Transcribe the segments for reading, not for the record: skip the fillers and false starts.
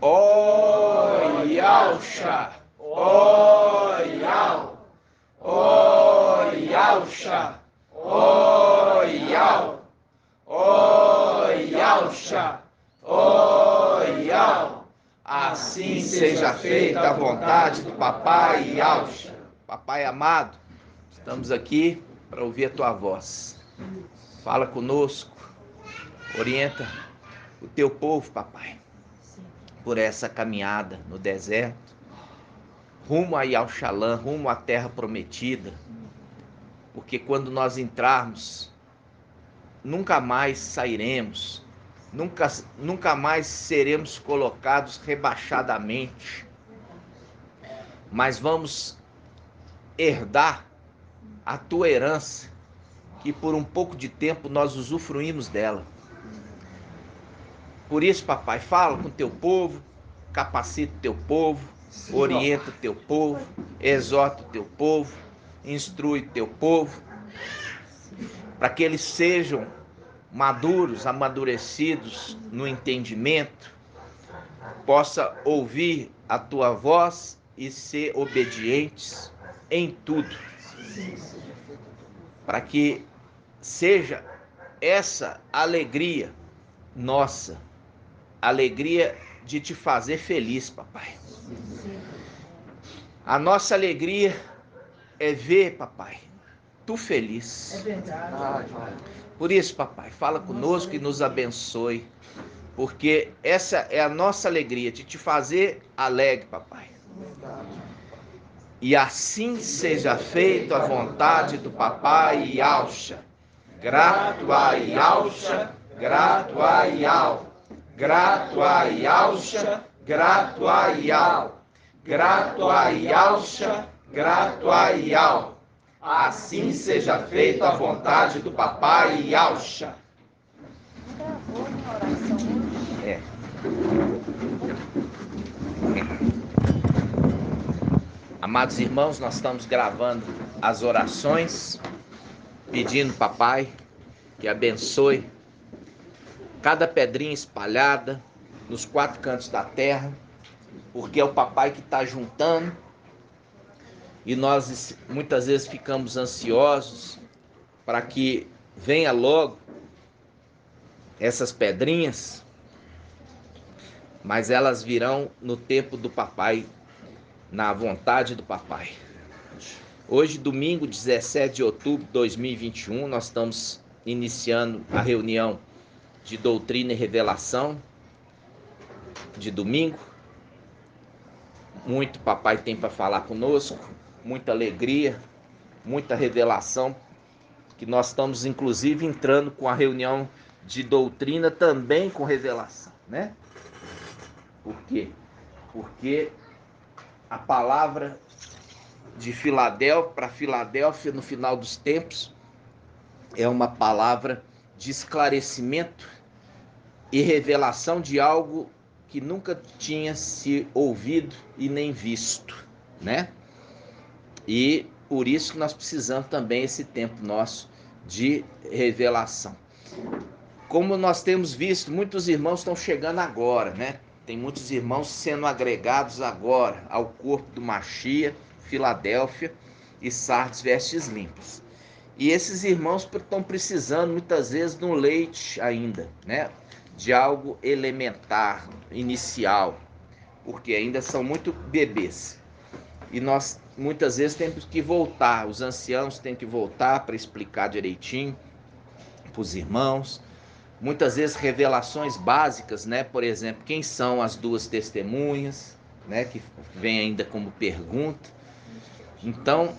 Ó Yauxa, ó Yau, ó Yauxa, ó Yau, ó Yauxa, ó Yau. Assim seja feita a vontade do Papai Yauxa. Papai amado, estamos aqui para ouvir a tua voz. Fala conosco, orienta o teu povo, papai, por essa caminhada no deserto, rumo a Yauxalã, rumo à terra prometida, porque quando nós entrarmos, nunca mais sairemos, nunca mais seremos colocados rebaixadamente, mas vamos herdar a tua herança, que por um pouco de tempo nós usufruímos dela. Por isso, papai, fala com o teu povo, capacita o teu povo, orienta o teu povo, exorta o teu povo, instrui o teu povo, para que eles sejam maduros, amadurecidos no entendimento, possa ouvir a tua voz e ser obedientes em tudo, para que seja essa alegria nossa, alegria de te fazer feliz, papai. A nossa alegria é ver, papai, tu feliz. É verdade. Por isso, papai, fala conosco e nos abençoe, porque essa é a nossa alegria, de te fazer alegre, papai. E assim seja feita a vontade do Papai Yauxa. Grato a Yauxa, grato a Yau. Grato a Yauxa, grato a Yau. Grato a Yauxa, grato a Yau. Assim seja feita a vontade do Papai Yauxa. Gravou uma oração hoje? É. Amados irmãos, nós estamos gravando as orações, pedindo, papai, que abençoe cada pedrinha espalhada nos 4 cantos da terra, porque é o papai que está juntando e nós muitas vezes ficamos ansiosos para que venha logo essas pedrinhas, mas elas virão no tempo do papai, na vontade do papai. Hoje, domingo, 17 de outubro de 2021, nós estamos iniciando a reunião de doutrina e revelação de domingo. Muito papai tem para falar conosco, muita alegria, muita revelação, que nós estamos inclusive entrando com a reunião de doutrina também com revelação, né? Por quê? Porque a palavra de Filadélfia para Filadélfia no final dos tempos é uma palavra de esclarecimento e revelação de algo que nunca tinha se ouvido e nem visto, né? E por isso que nós precisamos também esse tempo nosso de revelação. Como nós temos visto, muitos irmãos estão chegando agora, né? Tem muitos irmãos sendo agregados agora ao corpo do Machia, Filadélfia e Sardes Vestes Limpas. E esses irmãos estão precisando muitas vezes de um leite ainda, né? De algo elementar, inicial, porque ainda são muito bebês. E nós muitas vezes temos que voltar, os anciãos têm que voltar para explicar direitinho para os irmãos. Muitas vezes revelações básicas, né? Por exemplo, quem são as 2 testemunhas, né? Que vem ainda como pergunta. Então,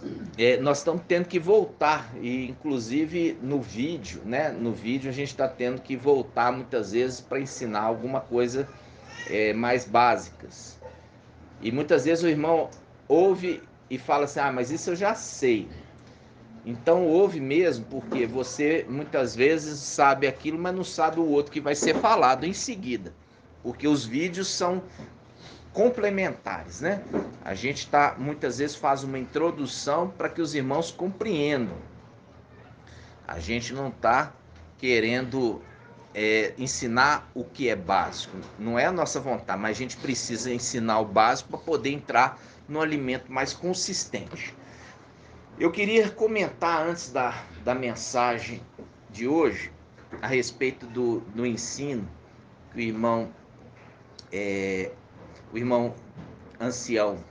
nós estamos tendo que voltar, e inclusive no vídeo, né? No vídeo a gente está tendo que voltar muitas vezes para ensinar alguma coisa mais básicas. E muitas vezes o irmão ouve e fala assim, mas isso eu já sei. Então ouve mesmo, porque você muitas vezes sabe aquilo, mas não sabe o outro que vai ser falado em seguida. Porque os vídeos são complementares, né? A gente muitas vezes faz uma introdução para que os irmãos compreendam. A gente não está querendo ensinar o que é básico. Não é a nossa vontade, mas a gente precisa ensinar o básico para poder entrar no alimento mais consistente. Eu queria comentar antes da mensagem de hoje a respeito do ensino que o irmão ancião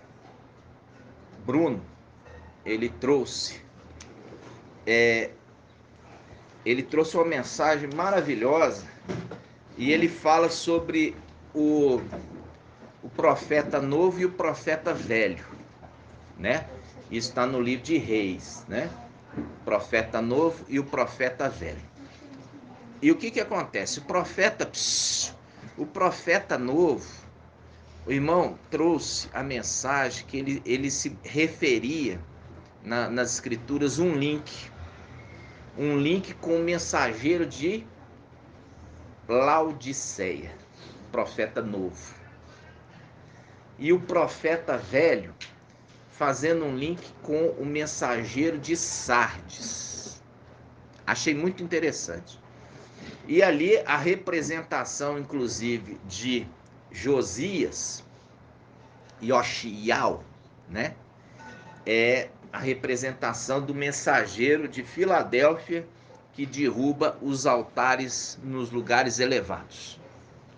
Bruno, ele trouxe. Ele trouxe uma mensagem maravilhosa e ele fala sobre o profeta novo e o profeta velho, né? Isso está no livro de Reis, né? O profeta novo e o profeta velho. E o que acontece? O profeta novo, o irmão trouxe a mensagem que ele se referia nas escrituras um link com o mensageiro de Laodiceia, profeta novo. E o profeta velho fazendo um link com o mensageiro de Sardes. Achei muito interessante. E ali a representação, inclusive, de Josias e Yoxial, né? É a representação do mensageiro de Filadélfia que derruba os altares nos lugares elevados,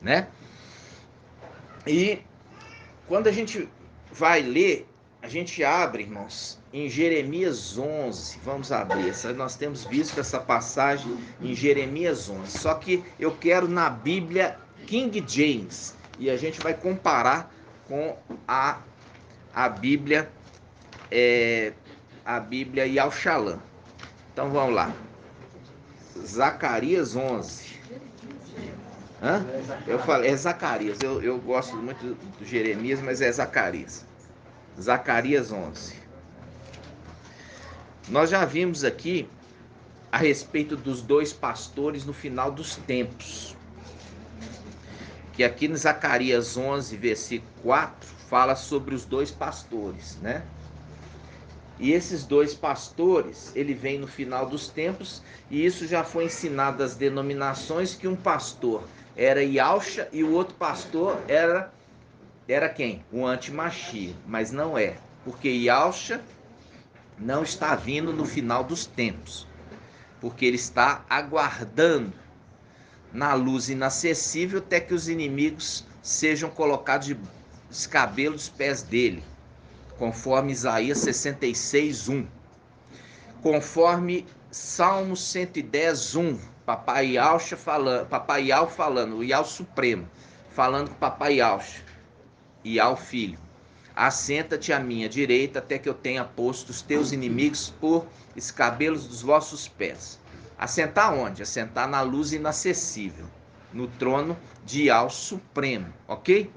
né? E quando a gente vai ler, a gente abre, irmãos, em Jeremias 11. Vamos abrir. Nós temos visto essa passagem em Jeremias 11. Só que eu quero na Bíblia King James. E a gente vai comparar com a Bíblia Yal-Shalom. Então vamos lá. Zacarias 11. Hã? Eu falei, é Zacarias. Eu gosto muito do Jeremias, mas é Zacarias. Zacarias 11. Nós já vimos aqui a respeito dos dois pastores no final dos tempos. Que aqui em Zacarias 11, versículo 4, fala sobre os dois pastores, né? E esses dois pastores, ele vem no final dos tempos, e isso já foi ensinado às denominações, que um pastor era Yahusha e o outro pastor era quem? O anti-Mashiach, mas não é, porque Yahusha não está vindo no final dos tempos, porque ele está aguardando na luz inacessível até que os inimigos sejam colocados de escabelo dos pés dele, conforme Isaías 66:1, conforme Salmo 110:1, Papai Yal falando, o Yal Supremo, falando com Papai Yal Filho: assenta-te à minha direita até que eu tenha posto os teus inimigos por escabelos dos vossos pés. Assentar onde? Assentar na luz inacessível, no trono de Yal Supremo, ok?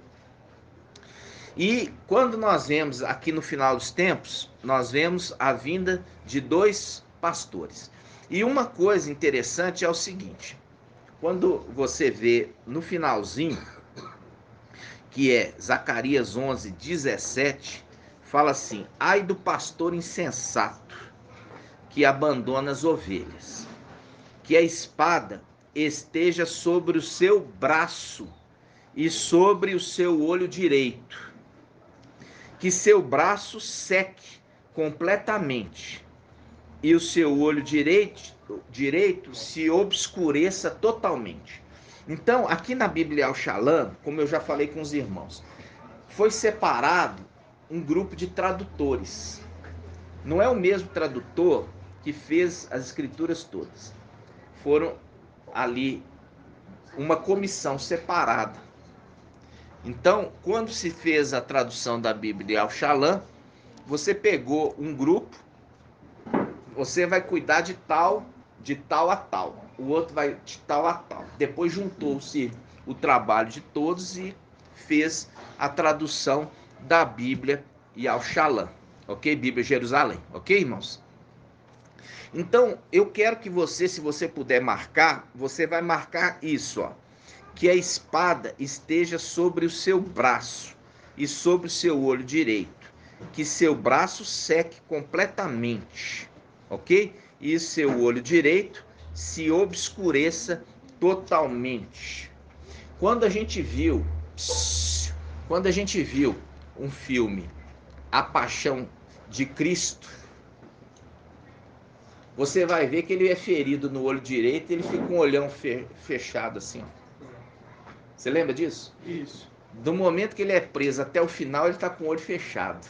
E quando nós vemos aqui no final dos tempos, nós vemos a vinda de dois pastores. E uma coisa interessante é o seguinte: quando você vê no finalzinho, que é Zacarias 11:17, fala assim: ai do pastor insensato que abandona as ovelhas, que a espada esteja sobre o seu braço e sobre o seu olho direito, que seu braço seque completamente e o seu olho direito se obscureça totalmente. Então, aqui na Bíblia Yal-Shalom, como eu já falei com os irmãos, foi separado um grupo de tradutores. Não é o mesmo tradutor que fez as escrituras todas. Foram ali uma comissão separada. Então, quando se fez a tradução da Bíblia Yal-Shalom, você pegou um grupo, você vai cuidar de tal a tal, o outro vai de tal a tal. Depois juntou-se o trabalho de todos e fez a tradução da Bíblia Yal-Shalom, ok? Bíblia Jerusalém, ok, irmãos? Então, eu quero que você, se você puder marcar, você vai marcar isso, ó: que a espada esteja sobre o seu braço e sobre o seu olho direito, que seu braço seque completamente, ok? E seu olho direito se obscureça totalmente. Quando a gente viu um filme, A Paixão de Cristo, você vai ver que ele é ferido no olho direito e ele fica com o olhão fechado assim, ó. Você lembra disso? Isso. Do momento que ele é preso até o final, ele está com o olho fechado.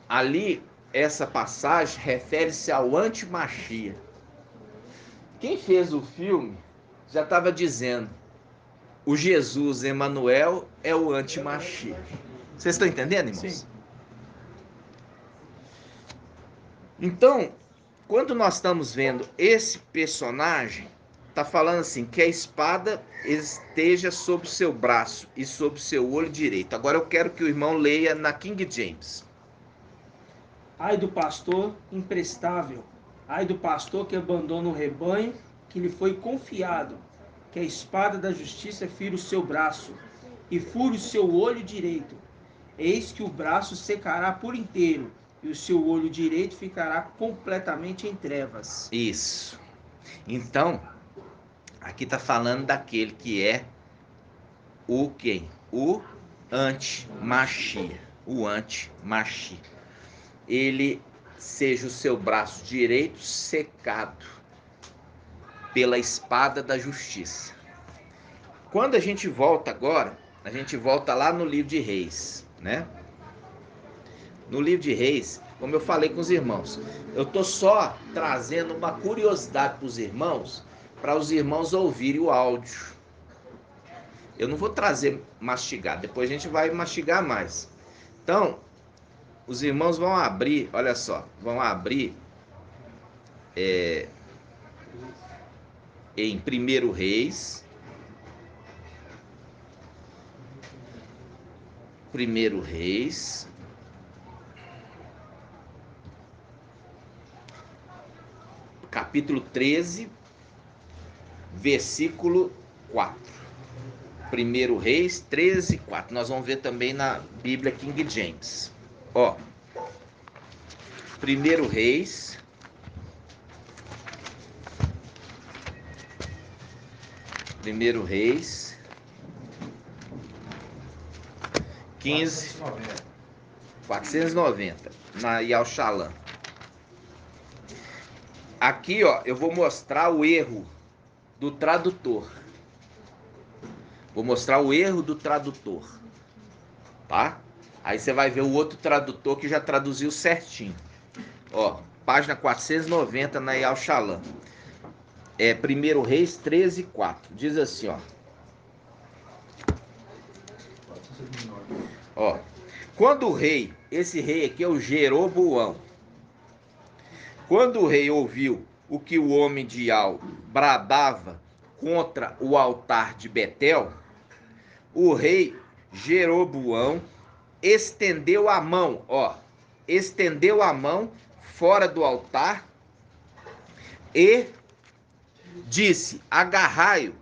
Ali, essa passagem refere-se ao anti-Machia. Quem fez o filme já estava dizendo: o Jesus Emanuel é o anti-Machia. Vocês estão entendendo, irmãos? Sim. Então, quando nós estamos vendo esse personagem, está falando assim, que a espada esteja sob o seu braço e sob o seu olho direito. Agora eu quero que o irmão leia na King James. Ai do pastor imprestável, ai do pastor que abandona o rebanho que lhe foi confiado, que a espada da justiça fira o seu braço e fure o seu olho direito. Eis que o braço secará por inteiro e o seu olho direito ficará completamente em trevas. Isso. Então, aqui está falando daquele que é o quem? O anti-Machia. O anti-Machia. Ele seja o seu braço direito secado pela espada da justiça. Quando a gente volta agora, a gente volta lá no livro de Reis, né? No livro de Reis, como eu falei com os irmãos, eu tô só trazendo uma curiosidade para os irmãos ouvirem o áudio. Eu não vou trazer mastigado, depois a gente vai mastigar mais. Então, os irmãos vão abrir, olha só, vão abrir em 1 Reis. 1 Reis. Capítulo 13, versículo 4. 1 Reis 13, 4. Nós vamos ver também na Bíblia King James. Ó. 1 Reis. Primeiro Reis 15 490 na Yalshalan. Aqui, ó, eu vou mostrar o erro do tradutor. Vou mostrar o erro do tradutor, tá? Aí você vai ver o outro tradutor que já traduziu certinho. Ó, página 490 na Yalshalan. 1 Reis 13, 4. Diz assim, ó. Ó. Quando o rei, esse rei aqui é o Jeroboão. Quando o rei ouviu o que o homem de Al bradava contra o altar de Betel, o rei Jeroboão estendeu a mão, ó, estendeu a mão fora do altar e disse: agarrai-o.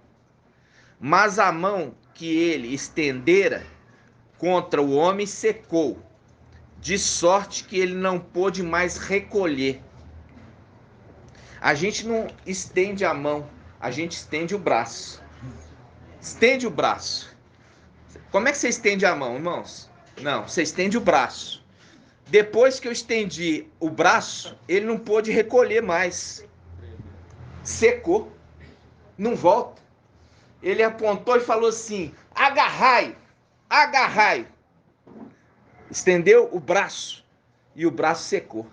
Mas a mão que ele estendera contra o homem secou, de sorte que ele não pôde mais recolher. A gente não estende a mão, a gente estende o braço. Estende o braço. Como é que você estende a mão, irmãos? Não, você estende o braço. Depois que eu estendi o braço, ele não pôde recolher mais. Secou. Não volta. Ele apontou e falou assim: agarrai, agarrai. Estendeu o braço e o braço secou.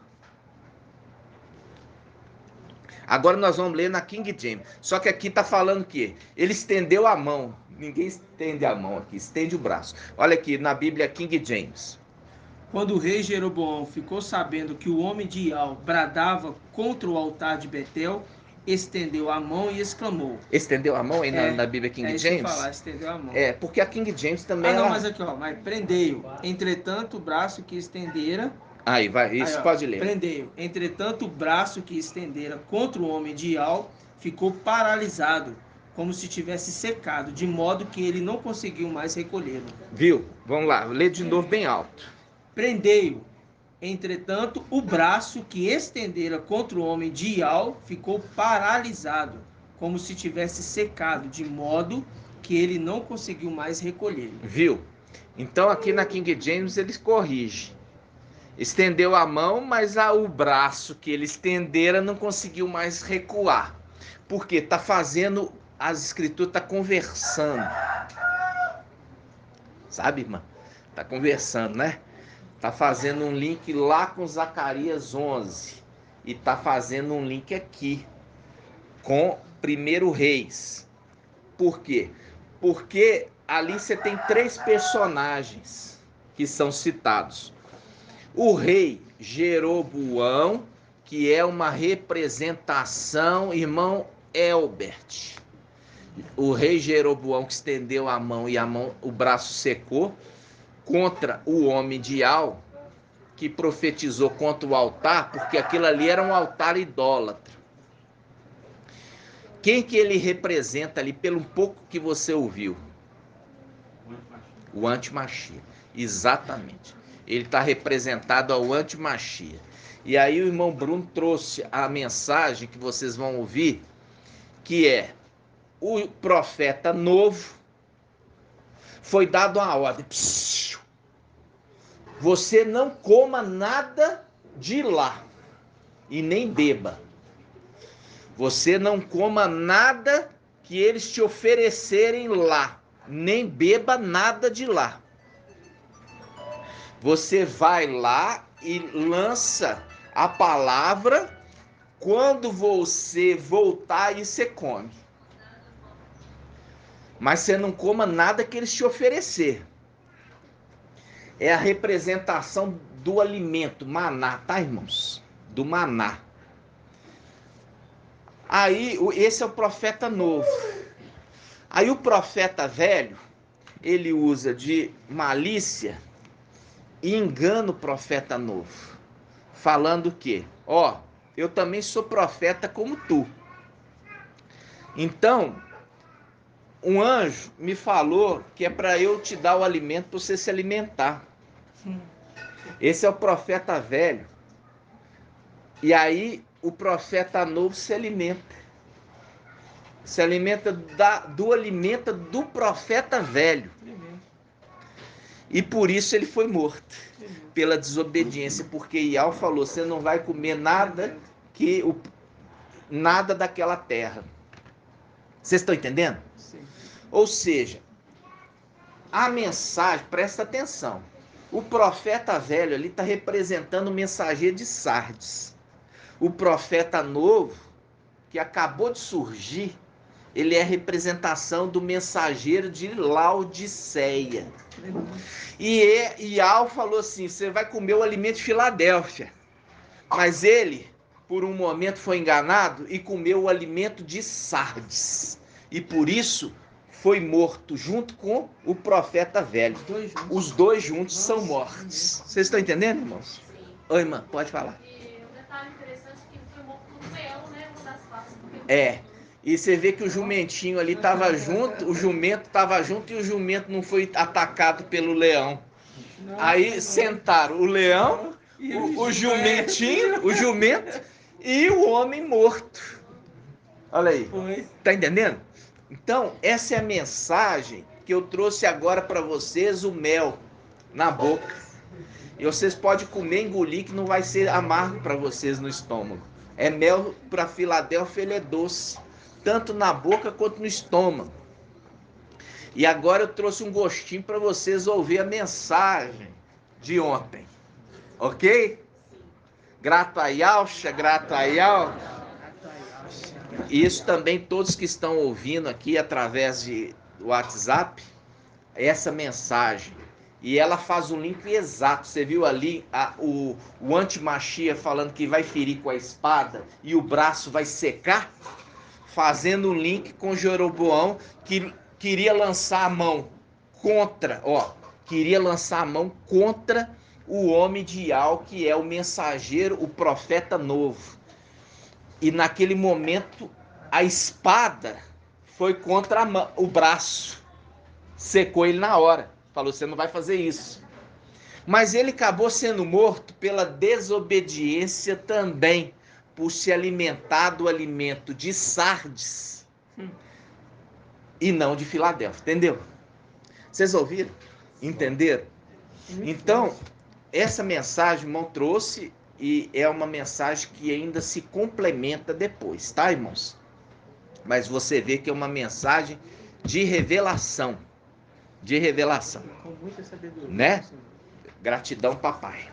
Agora nós vamos ler na King James. Só que aqui está falando que ele estendeu a mão. Ninguém estende a mão aqui, estende o braço. Olha aqui na Bíblia King James. Quando o rei Jeroboão ficou sabendo que o homem de Ial bradava contra o altar de Betel, estendeu a mão e exclamou. Estendeu a mão aí na Bíblia King isso James? Que falar, estendeu a mão. Porque a King James também... não, mas aqui, ó, mas prendei-o. Entretanto, o braço que estendera... Aí, vai, isso aí, pode ler. Prendei-o. Entretanto, o braço que estendera contra o homem de Ial ficou paralisado, como se tivesse secado, de modo que ele não conseguiu mais recolhê-lo. Viu? Vamos lá, lê de novo bem alto. Prendei-o. Entretanto, o braço que estendera contra o homem de Ial ficou paralisado, como se tivesse secado, de modo que ele não conseguiu mais recolher. Viu? Então aqui na King James ele corrige. Estendeu a mão, mas o braço que ele estendera não conseguiu mais recuar. Porque está fazendo, as escrituras está conversando. Sabe, irmã? Está conversando, né? Está fazendo um link lá com Zacarias 11. E está fazendo um link aqui com 1 Reis. Por quê? Porque ali você tem 3 personagens que são citados. O rei Jeroboão, que é uma representação, irmão Elbert. O rei Jeroboão que estendeu a mão e o braço secou, contra o homem de Al, que profetizou contra o altar, porque aquilo ali era um altar idólatra. Quem que ele representa ali, pelo pouco que você ouviu? O antimachia. Exatamente. Ele está representado ao antimachia. E aí o irmão Bruno trouxe a mensagem que vocês vão ouvir, que é: o profeta novo foi dado uma ordem. Você não coma nada de lá e nem beba. Você não coma nada que eles te oferecerem lá, nem beba nada de lá. Você vai lá e lança a palavra, quando você voltar aí você come. Mas você não coma nada que eles te oferecer. É a representação do alimento, maná, tá, irmãos? Do maná. Aí, esse é o profeta novo. Aí o profeta velho, ele usa de malícia e engana o profeta novo. Falando o quê? Ó, eu também sou profeta como tu. Então, um anjo me falou que é para eu te dar o alimento para você se alimentar. Esse é o profeta velho. E aí o profeta novo se alimenta. Se alimenta do alimento do profeta velho. E por isso ele foi morto. Pela desobediência. Porque Ial falou: você não vai comer nada nada daquela terra. Vocês estão entendendo? Sim. Ou seja, a mensagem, presta atenção. O profeta velho ali está representando o mensageiro de Sardes. O profeta novo, que acabou de surgir, ele é a representação do mensageiro de Laodiceia. E Ial falou assim: você vai comer o alimento de Filadélfia. Mas ele, por um momento, foi enganado e comeu o alimento de Sardes. E por isso foi morto junto com o profeta velho. Os dois juntos são mortos. Vocês estão entendendo, irmãos? Oi, irmã, pode falar. E um detalhe interessante é que ele foi morto por um leão, né? Uma das faces. É. E você vê que o jumentinho ali estava junto, o jumento estava junto e o jumento não foi atacado pelo leão. Aí sentaram o leão, o jumentinho, o jumento e o homem morto. Olha aí. Tá entendendo? Então, essa é a mensagem que eu trouxe agora para vocês, o mel na boca. E vocês podem comer, engolir, que não vai ser amargo para vocês no estômago. É mel para Filadélfia, ele é doce, tanto na boca quanto no estômago. E agora eu trouxe um gostinho para vocês ouvir a mensagem de ontem. Ok? Grato a Yalcha, grato a Yal. Isso também todos que estão ouvindo aqui através de WhatsApp, essa mensagem. E ela faz um link exato. Você viu ali o antimachia falando que vai ferir com a espada e o braço vai secar? Fazendo um link com Jeroboão, que queria lançar a mão contra, queria lançar a mão contra o homem de Ial, que é o mensageiro, o profeta novo. E naquele momento a espada foi contra o braço, secou ele na hora, falou: você não vai fazer isso. Mas ele acabou sendo morto pela desobediência também, por se alimentar do alimento de Sardes, e não de Filadélfia, entendeu? Vocês ouviram? Entenderam? Então, essa mensagem, irmão, trouxe e é uma mensagem que ainda se complementa depois, tá, irmãos? Mas você vê que é uma mensagem de revelação. De revelação. Com muita sabedoria. Né? Gratidão, papai.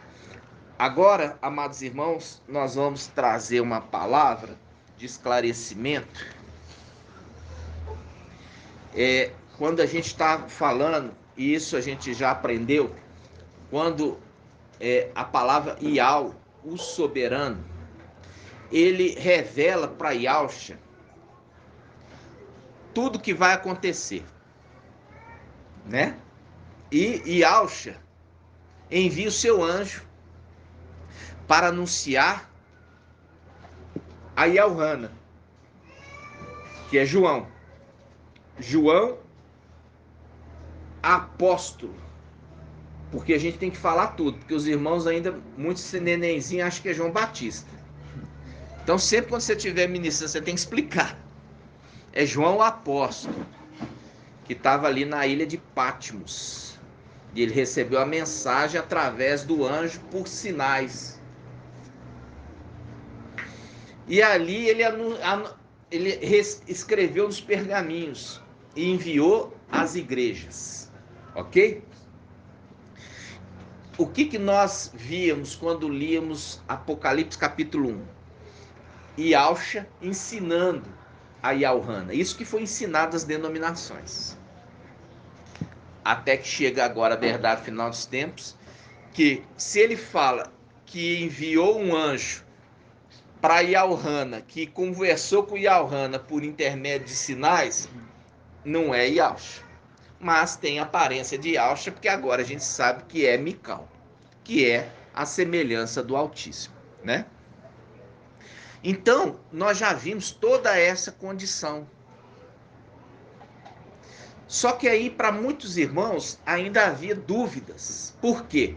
Agora, amados irmãos, nós vamos trazer uma palavra de esclarecimento. Quando a gente está falando, e isso a gente já aprendeu, quando a palavra Iau, o soberano, ele revela para Yausha tudo que vai acontecer, né? E Yausha envia o seu anjo para anunciar a Yaohana, que é João. João, apóstolo. Porque a gente tem que falar tudo, porque os irmãos ainda, muitos nenenzinhos, acham que é João Batista. Então, sempre quando você estiver ministrando, você tem que explicar. É João o apóstolo, que estava ali na ilha de Patmos. E ele recebeu a mensagem através do anjo por sinais. E ali ele escreveu nos pergaminhos e enviou às igrejas. Ok? O que nós víamos quando líamos Apocalipse capítulo 1? Yausha ensinando a Yaohana. Isso que foi ensinado às denominações. Até que chega agora a verdade final dos tempos, que se ele fala que enviou um anjo para Yaohana, que conversou com Yaohana por intermédio de sinais, não é Yausha. Mas tem aparência de Yausha, porque agora a gente sabe que é Mical, que é a semelhança do Altíssimo, né? Então, nós já vimos toda essa condição. Só que aí, para muitos irmãos, ainda havia dúvidas. Por quê?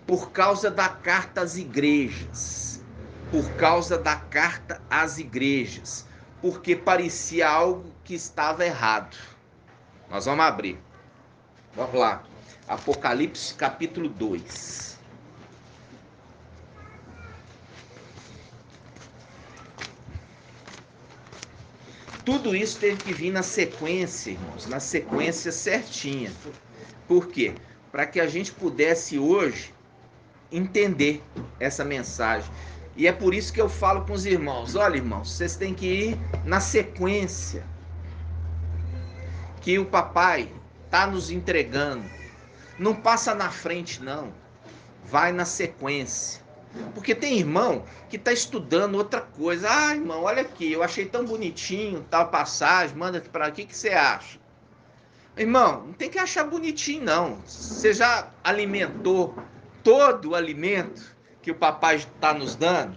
Por causa da carta às igrejas. Por causa da carta às igrejas. Porque parecia algo que estava errado. Nós vamos abrir. Vamos lá. Apocalipse capítulo 2. Tudo isso teve que vir na sequência, irmãos, na sequência certinha. Por quê? Para que a gente pudesse hoje entender essa mensagem. E é por isso que eu falo com os irmãos, olha, irmãos, vocês têm que ir na sequência que o papai está nos entregando. Não passa na frente, não. Vai na sequência. Porque tem irmão que está estudando outra coisa. Ah, irmão, olha aqui, eu achei tão bonitinho tal passagem, manda aqui para aqui, o que você acha? Irmão, não tem que achar bonitinho, não. Você já alimentou todo o alimento que o papai está nos dando?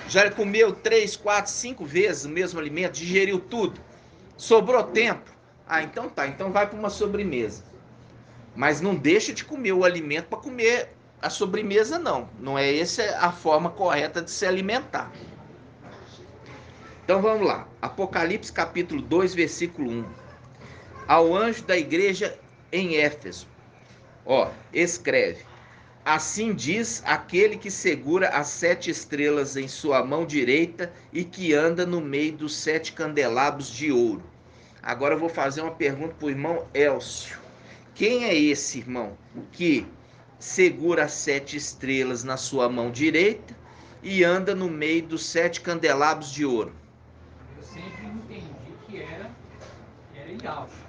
Já comeu 3, 4, 5 vezes o mesmo alimento? Digeriu tudo? Sobrou tempo? Ah, então tá, então vai para uma sobremesa. Mas não deixa de comer o alimento para comer a sobremesa, não. Não é essa a forma correta de se alimentar. Então vamos lá. Apocalipse capítulo 2, versículo 1. Ao anjo da igreja em Éfeso. Escreve. Assim diz aquele que segura as 7 estrelas em sua mão direita e que anda no meio dos 7 candelabros de ouro. Agora eu vou fazer uma pergunta para o irmão Elcio. Quem é esse irmão que segura as 7 estrelas na sua mão direita e anda no meio dos 7 candelabros de ouro? Eu sempre entendi que era Yausha.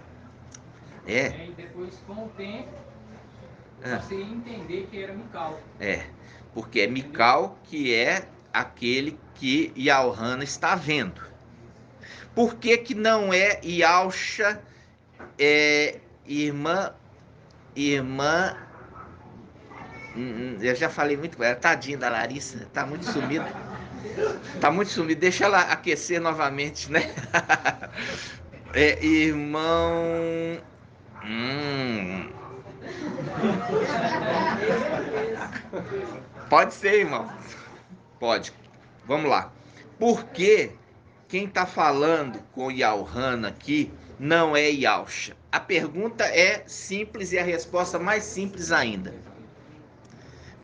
É. E depois, com o tempo, passei a entender que era Mical. Porque é Mical que é aquele que Yaohana está vendo. Por que que não é Yausha, irmã, eu já falei muito com ela, tadinha da Larissa, tá muito sumida. Tá muito sumida, deixa ela aquecer novamente, né? Irmão... Pode ser, irmão. Pode. Vamos lá. Porque quem está falando com Yaohana aqui não é Yausha? A pergunta é simples e a resposta mais simples ainda.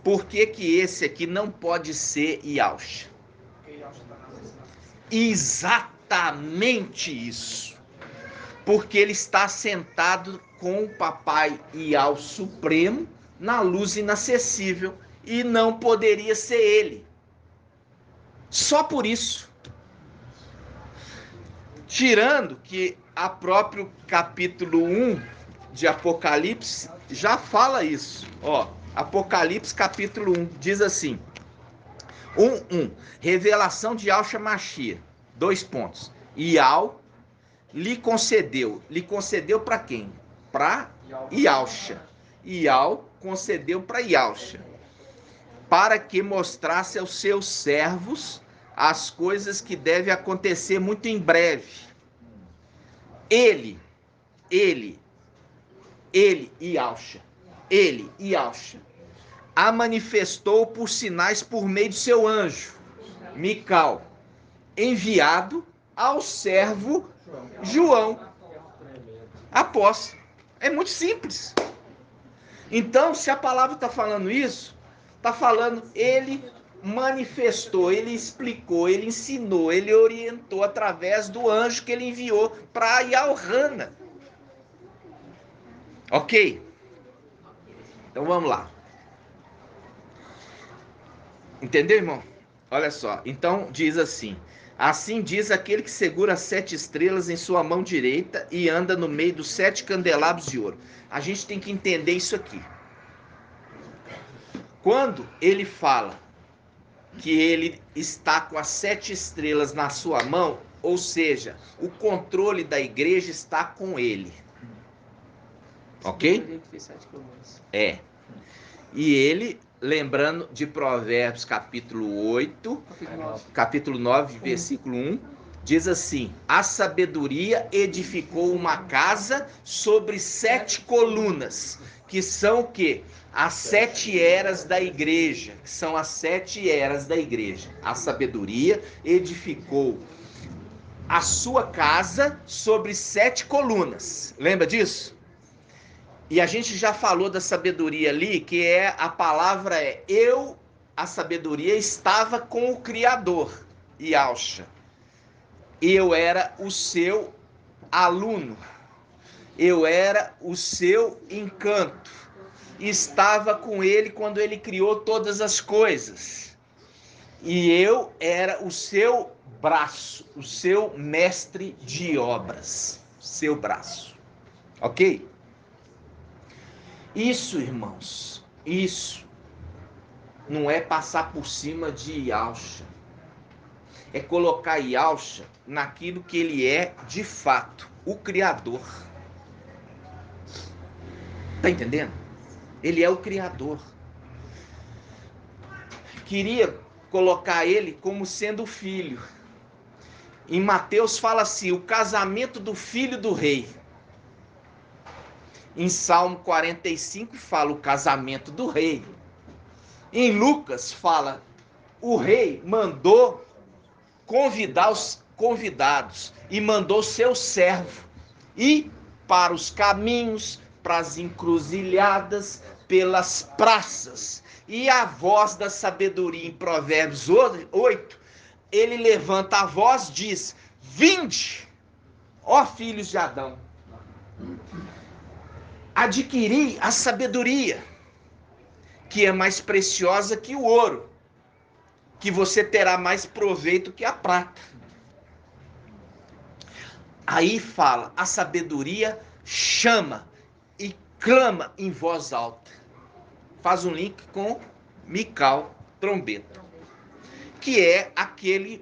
Por que que esse aqui não pode ser Yausha? Exatamente isso. Porque ele está sentado com o papai Ial Supremo na luz inacessível e não poderia ser ele. Só por isso. Tirando que a próprio capítulo 1 de Apocalipse já fala isso. Ó, Apocalipse capítulo 1 diz assim: 1:1. Revelação de Yahshua Mashiach. 2 pontos. Ial lhe concedeu. Lhe concedeu para quem? Para Yahshua. Ial concedeu para Yahshua, para que mostrasse aos seus servos as coisas que devem acontecer muito em breve. Ele, Yahshua, a manifestou por sinais por meio de seu anjo, Mical, enviado ao servo João, apóstolo. É muito simples. Então, se a palavra está falando isso, está falando, ele manifestou, ele explicou, ele ensinou, ele orientou através do anjo que ele enviou para Yalhana. Ok? Então vamos lá. Entendeu, irmão? Olha só. Então diz assim: assim diz aquele que segura 7 estrelas em sua mão direita e anda no meio dos 7 candelabros de ouro. A gente tem que entender isso aqui. Quando ele fala que ele está com as 7 estrelas na sua mão, ou seja, o controle da igreja está com ele. Ok? É. E ele, lembrando de Provérbios capítulo 8, capítulo 9, versículo 1, diz assim: a sabedoria edificou uma casa sobre 7 colunas, que são o quê? As 7 eras da igreja, que são as 7 eras da igreja. A sabedoria edificou a sua casa sobre 7 colunas. Lembra disso? E a gente já falou da sabedoria ali, que é a palavra a sabedoria estava com o Criador, Yahshua. Eu era o seu aluno. Eu era o seu encanto. Estava com ele quando ele criou todas as coisas. E eu era o seu braço, o seu mestre de obras. Seu braço. Ok? Isso, irmãos, isso não é passar por cima de Yahshua. É colocar Yahshua naquilo que ele é de fato, o Criador. Tá entendendo? Ele é o Criador. Queria colocar ele como sendo o filho. Em Mateus fala assim, o casamento do filho do rei. Em Salmo 45 fala o casamento do rei. Em Lucas fala, o rei mandou convidar os convidados e mandou seu servo ir para os caminhos, para as encruzilhadas, pelas praças. E a voz da sabedoria em Provérbios 8, ele levanta a voz e diz: vinde, ó filhos de Adão, adquiri a sabedoria, que é mais preciosa que o ouro, que você terá mais proveito que a prata. Aí fala, a sabedoria chama e clama em voz alta. Faz um link com Mical, trombeta. Que é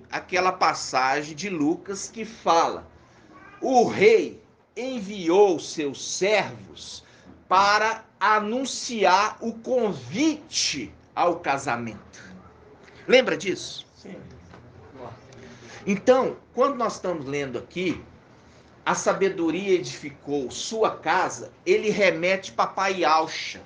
aquela passagem de Lucas que fala, o rei enviou seus servos para anunciar o convite ao casamento. Lembra disso? Sim. Então, quando nós estamos lendo aqui, a sabedoria edificou sua casa, ele remete Papai Yahshua.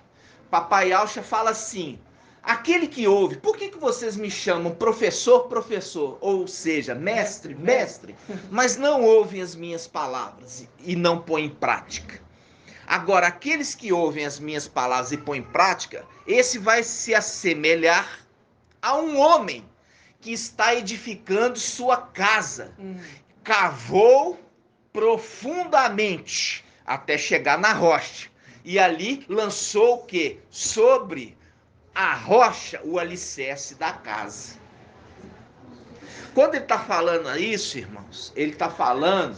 Papai Yahshua fala assim, Aquele que ouve, por que vocês me chamam professor, professor? Ou seja, mestre, mestre, mas não ouvem as minhas palavras e não põem em prática. Agora, aqueles que ouvem as minhas palavras e põem em prática, esse vai se assemelhar a um homem que está edificando sua casa. Cavou profundamente até chegar na rocha. E ali lançou o quê? Sobre a rocha, o alicerce da casa. Quando ele está falando isso, irmãos, ele está falando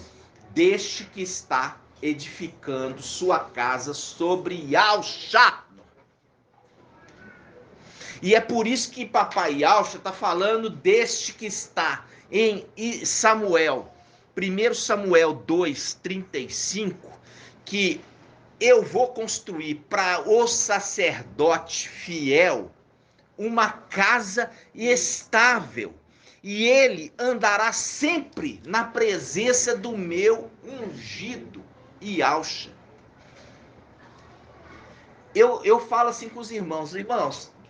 deste que está edificando sua casa sobre Yahshua. E é por isso que papai Yahshua está falando deste que está em Samuel, 1 Samuel 2:35, que eu vou construir para o sacerdote fiel uma casa estável, e ele andará sempre na presença do meu ungido, Yahshua. Eu falo assim com os irmãos,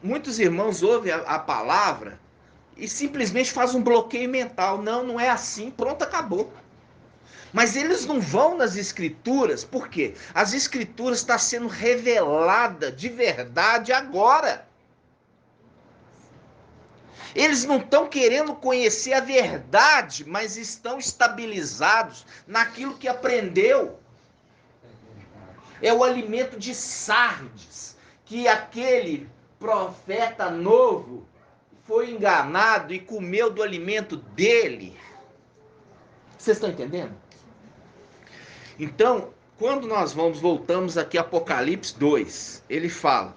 muitos irmãos ouvem a palavra e simplesmente fazem um bloqueio mental. Não é assim, pronto, acabou. Mas eles não vão nas escrituras, por quê? As escrituras estão sendo revelada de verdade agora. Eles não estão querendo conhecer a verdade, mas estão estabilizados naquilo que aprendeu. É o alimento de Sardes, que aquele profeta novo foi enganado e comeu do alimento dele. Vocês estão entendendo? Então, quando nós voltamos aqui a Apocalipse 2, ele fala: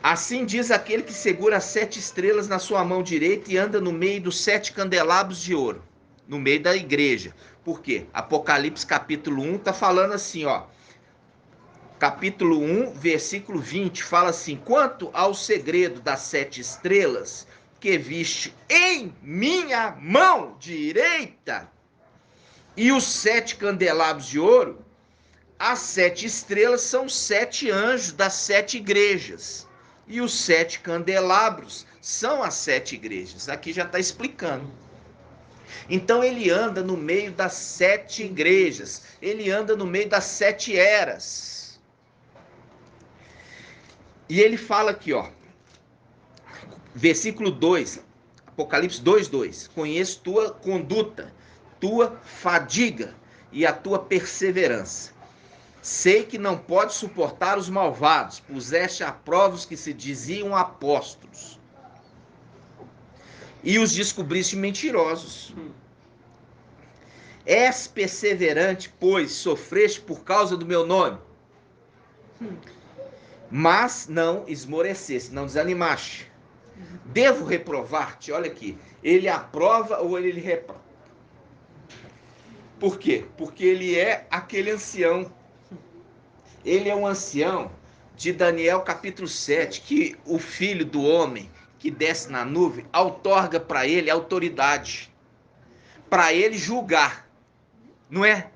assim diz aquele que segura as 7 estrelas na sua mão direita e anda no meio dos 7 candelabros de ouro, no meio da igreja. Por quê? Apocalipse capítulo 1 está falando assim, ó. Capítulo 1, versículo 20, fala assim: quanto ao segredo das 7 estrelas que viste em minha mão direita, e os 7 candelabros de ouro, as 7 estrelas são 7 anjos das 7 igrejas. E os 7 candelabros são as 7 igrejas. Aqui já está explicando. Então ele anda no meio das 7 igrejas. Ele anda no meio das 7 eras. E ele fala aqui, ó. Versículo 2. Apocalipse 2:2. Conheço tua conduta, tua fadiga e a tua perseverança. Sei que não pode suportar os malvados, puseste à prova os que se diziam apóstolos, e os descobriste mentirosos. És perseverante, pois sofreste por causa do meu nome, mas não esmoreceste, não desanimaste. Devo reprovar-te? Olha aqui, ele aprova ou ele reprova? Por quê? Porque ele é aquele ancião. Ele é um ancião de Daniel capítulo 7, que o filho do homem que desce na nuvem outorga para ele autoridade, para ele julgar, não é?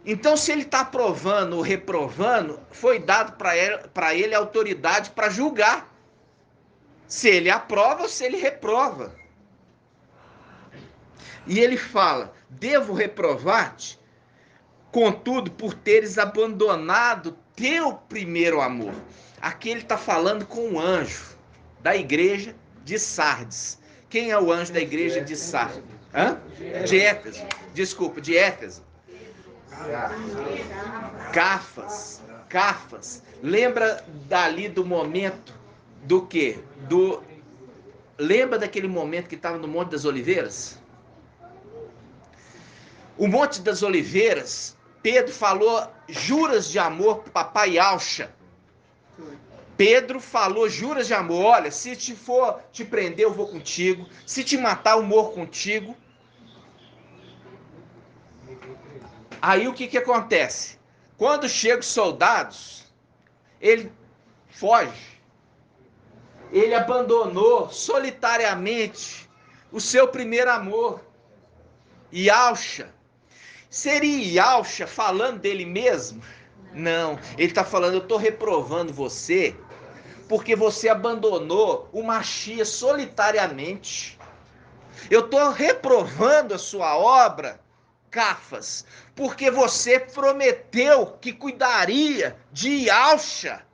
Então, se ele está aprovando ou reprovando, foi dado para ele autoridade para julgar, se ele aprova ou se ele reprova. E ele fala: devo reprovar-te? Contudo, por teres abandonado teu primeiro amor. Aqui ele está falando com um anjo da igreja de Sardes. Quem é o anjo da igreja de Sardes? De Éfeso. Desculpa, de Éfeso. Cafas. Lembra dali do momento do quê? Lembra daquele momento que estava no Monte das Oliveiras? O Monte das Oliveiras, Pedro falou juras de amor para papai Yahshua. Pedro falou juras de amor. Olha, se te for te prender, eu vou contigo. Se te matar, eu morro contigo. Aí o que acontece? Quando chegam os soldados, ele foge. Ele abandonou solitariamente o seu primeiro amor, Yahshua. Seria Yahshua falando dele mesmo? Não, ele está falando: eu estou reprovando você porque você abandonou o Machia solitariamente. Eu estou reprovando a sua obra, Cafas, porque você prometeu que cuidaria de Yalcha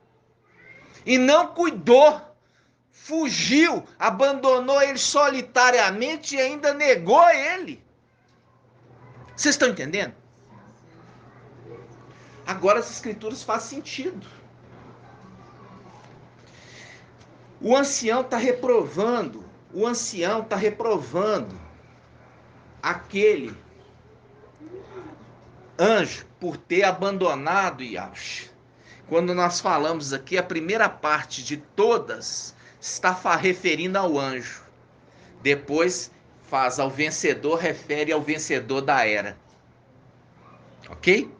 e não cuidou. Fugiu, abandonou ele solitariamente e ainda negou ele. Vocês estão entendendo? Agora as escrituras fazem sentido. O ancião está reprovando aquele anjo por ter abandonado Yalcha. Quando nós falamos aqui, a primeira parte de todas está referindo ao anjo. Depois faz ao vencedor, refere ao vencedor da era. Ok?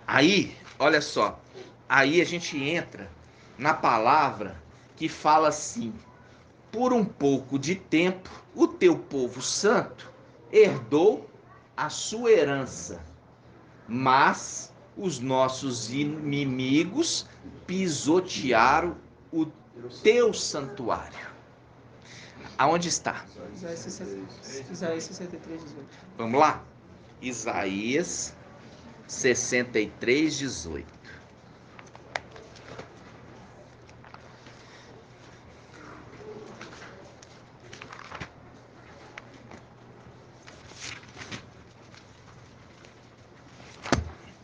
Aí, olha só. Aí a gente entra na palavra que fala assim: por um pouco de tempo, o teu povo santo herdou a sua herança, mas os nossos inimigos pisotearam o teu santuário. Aonde está? Isaías 63, 18. Vamos lá? Isaías 63, 18.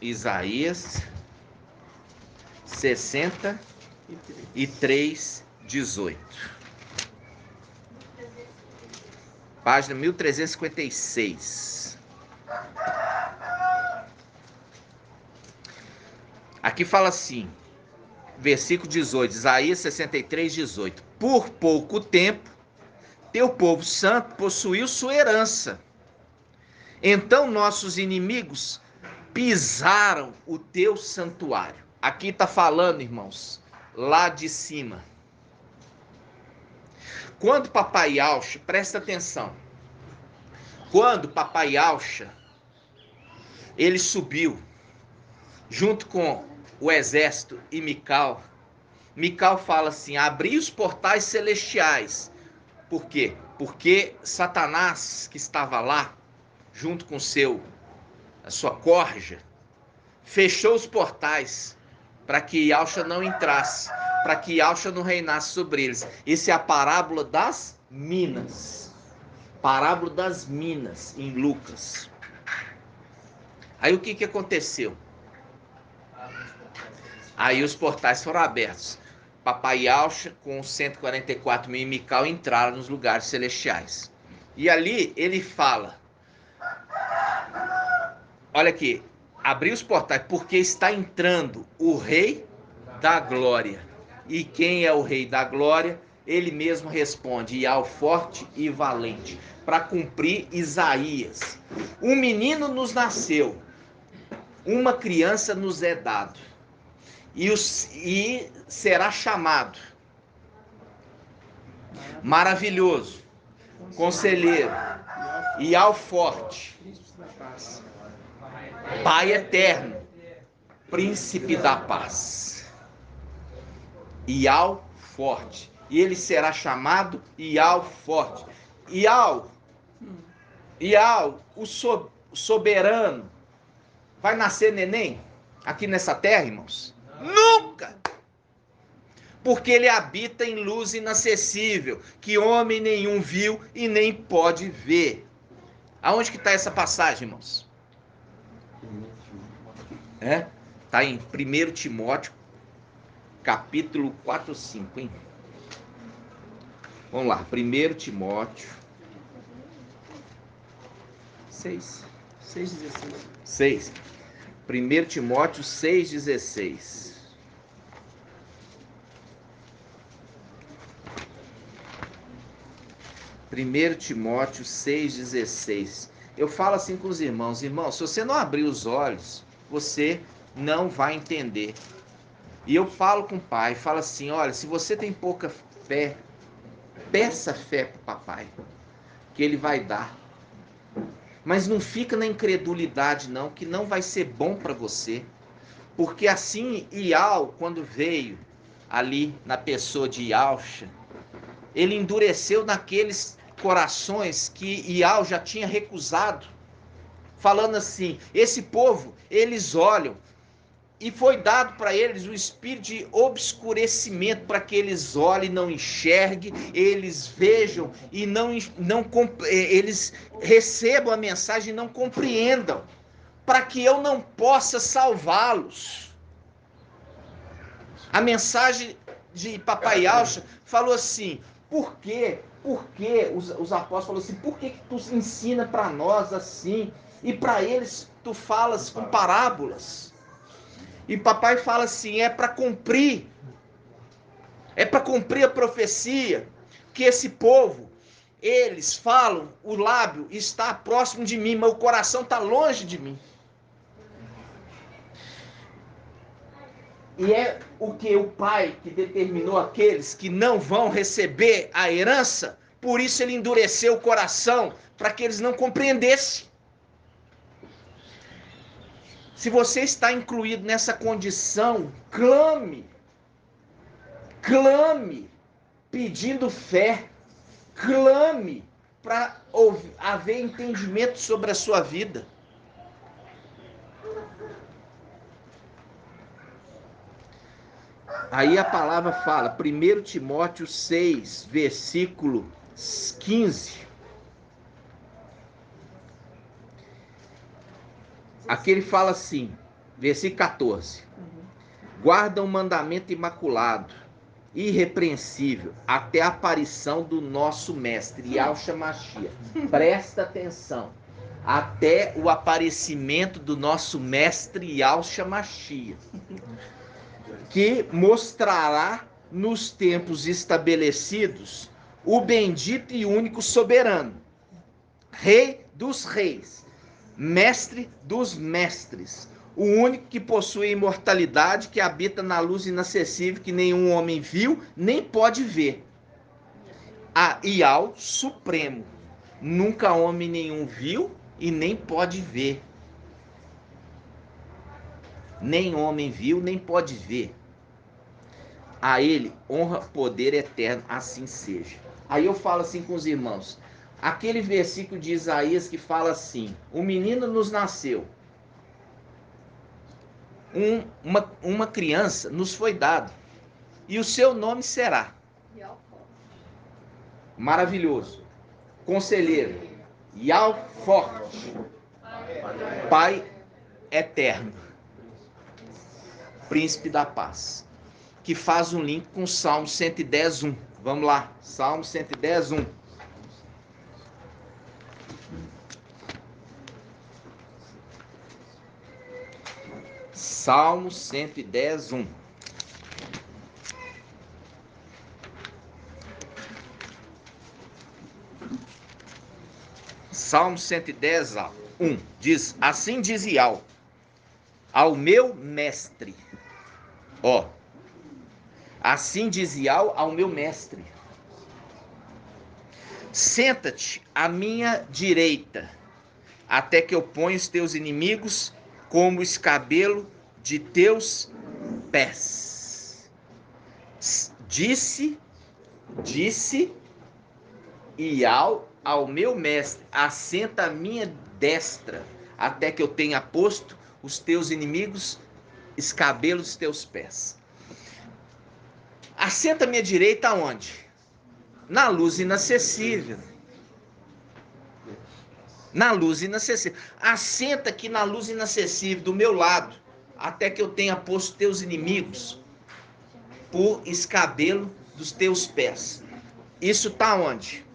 Isaías 63, 18. Página 1356. Aqui fala assim, versículo 18, Isaías 63, 18. Por pouco tempo, teu povo santo possuiu sua herança. Então nossos inimigos pisaram o teu santuário. Aqui está falando, irmãos, lá de cima. Quando papai Yalcha, presta atenção, quando papai Yalcha, ele subiu, junto com o exército e Mical fala assim, abri os portais celestiais. Por quê? Porque Satanás, que estava lá, junto com a sua corja, fechou os portais para que Yalcha não entrasse, para que Yalcha não reinasse sobre eles. Essa é a parábola das minas. Parábola das minas, em Lucas. Aí o que aconteceu? Aí os portais foram abertos. Papai Yalcha, com 144 mil e Mical, entraram nos lugares celestiais. E ali ele fala, olha aqui, abriu os portais, porque está entrando o Rei da Glória. E quem é o Rei da Glória? Ele mesmo responde, Yahvé forte e valente, para cumprir Isaías. Um menino nos nasceu, uma criança nos é dado, e será chamado Maravilhoso, Conselheiro, Yahvé forte, Pai eterno, Príncipe da paz. Yahvé forte. E ele será chamado Yahvé forte. Yahvé, o soberano. Vai nascer neném aqui nessa terra, irmãos? Nunca! Porque ele habita em luz inacessível, que homem nenhum viu e nem pode ver. Aonde que está essa passagem, irmãos? Está em 1 Timóteo, capítulo 4, 5, hein? Vamos lá, 1 Timóteo 6, 16. 6. 1 Timóteo 6, 16. Primeiro Timóteo 6,16. Eu falo assim com os irmãos, se você não abrir os olhos, você não vai entender. E eu falo com o pai, falo assim, olha, se você tem pouca fé, peça fé para o papai, que ele vai dar. Mas não fica na incredulidade não, que não vai ser bom para você. Porque assim, Ial, quando veio ali na pessoa de Yahusha, ele endureceu naqueles corações que Ial já tinha recusado, falando assim: esse povo, eles olham, e foi dado para eles o espírito de obscurecimento, para que eles olhem e não enxerguem, eles vejam e eles recebam a mensagem e não compreendam, para que eu não possa salvá-los. A mensagem de Papai Yahusha falou assim: por quê? Porque os apóstolos falaram assim: por que tu ensina para nós assim e para eles tu falas com parábolas? E papai fala assim: é para cumprir a profecia, que esse povo, eles falam, o lábio está próximo de mim, mas o coração está longe de mim. E é o que o pai que determinou aqueles que não vão receber a herança, por isso ele endureceu o coração, para que eles não compreendessem. Se você está incluído nessa condição, clame, pedindo fé, clame para haver entendimento sobre a sua vida. Aí a palavra fala, 1 Timóteo 6, versículo 15. Aqui ele fala assim, versículo 14. Guarda o mandamento imaculado, irrepreensível, até a aparição do nosso mestre, Yahusha Mashiach. Presta atenção. Até o aparecimento do nosso mestre Yahusha Mashiach, que mostrará nos tempos estabelecidos o bendito e único soberano, Rei dos reis, Mestre dos mestres, o único que possui a imortalidade, que habita na luz inacessível, que nenhum homem viu, nem pode ver. A Ial Supremo, nunca homem nenhum viu e nem pode ver. Nem homem viu, nem pode ver. A ele honra, poder eterno, assim seja. Aí eu falo assim com os irmãos, aquele versículo de Isaías que fala assim: o menino nos nasceu, uma criança nos foi dado, e o seu nome será maravilhoso, conselheiro, Yahweh forte, Pai eterno, príncipe da paz. Que faz um link com o Salmo 110, 1. Vamos lá, Salmo 110, 1. Salmo 110, 1. Salmo 110, 1. Diz, assim diz Ial, ao meu mestre. Ó, assim diz Ial ao meu mestre. Senta-te à minha direita, até que eu ponha os teus inimigos como escabelo de teus pés. Disse Ial ao meu mestre, assenta à minha destra, até que eu tenha posto os teus inimigos escabelos dos teus pés. Assenta à minha direita aonde? Na luz inacessível. Na luz inacessível. Assenta aqui na luz inacessível, do meu lado, até que eu tenha posto teus inimigos por escabelo dos teus pés. Isso está onde?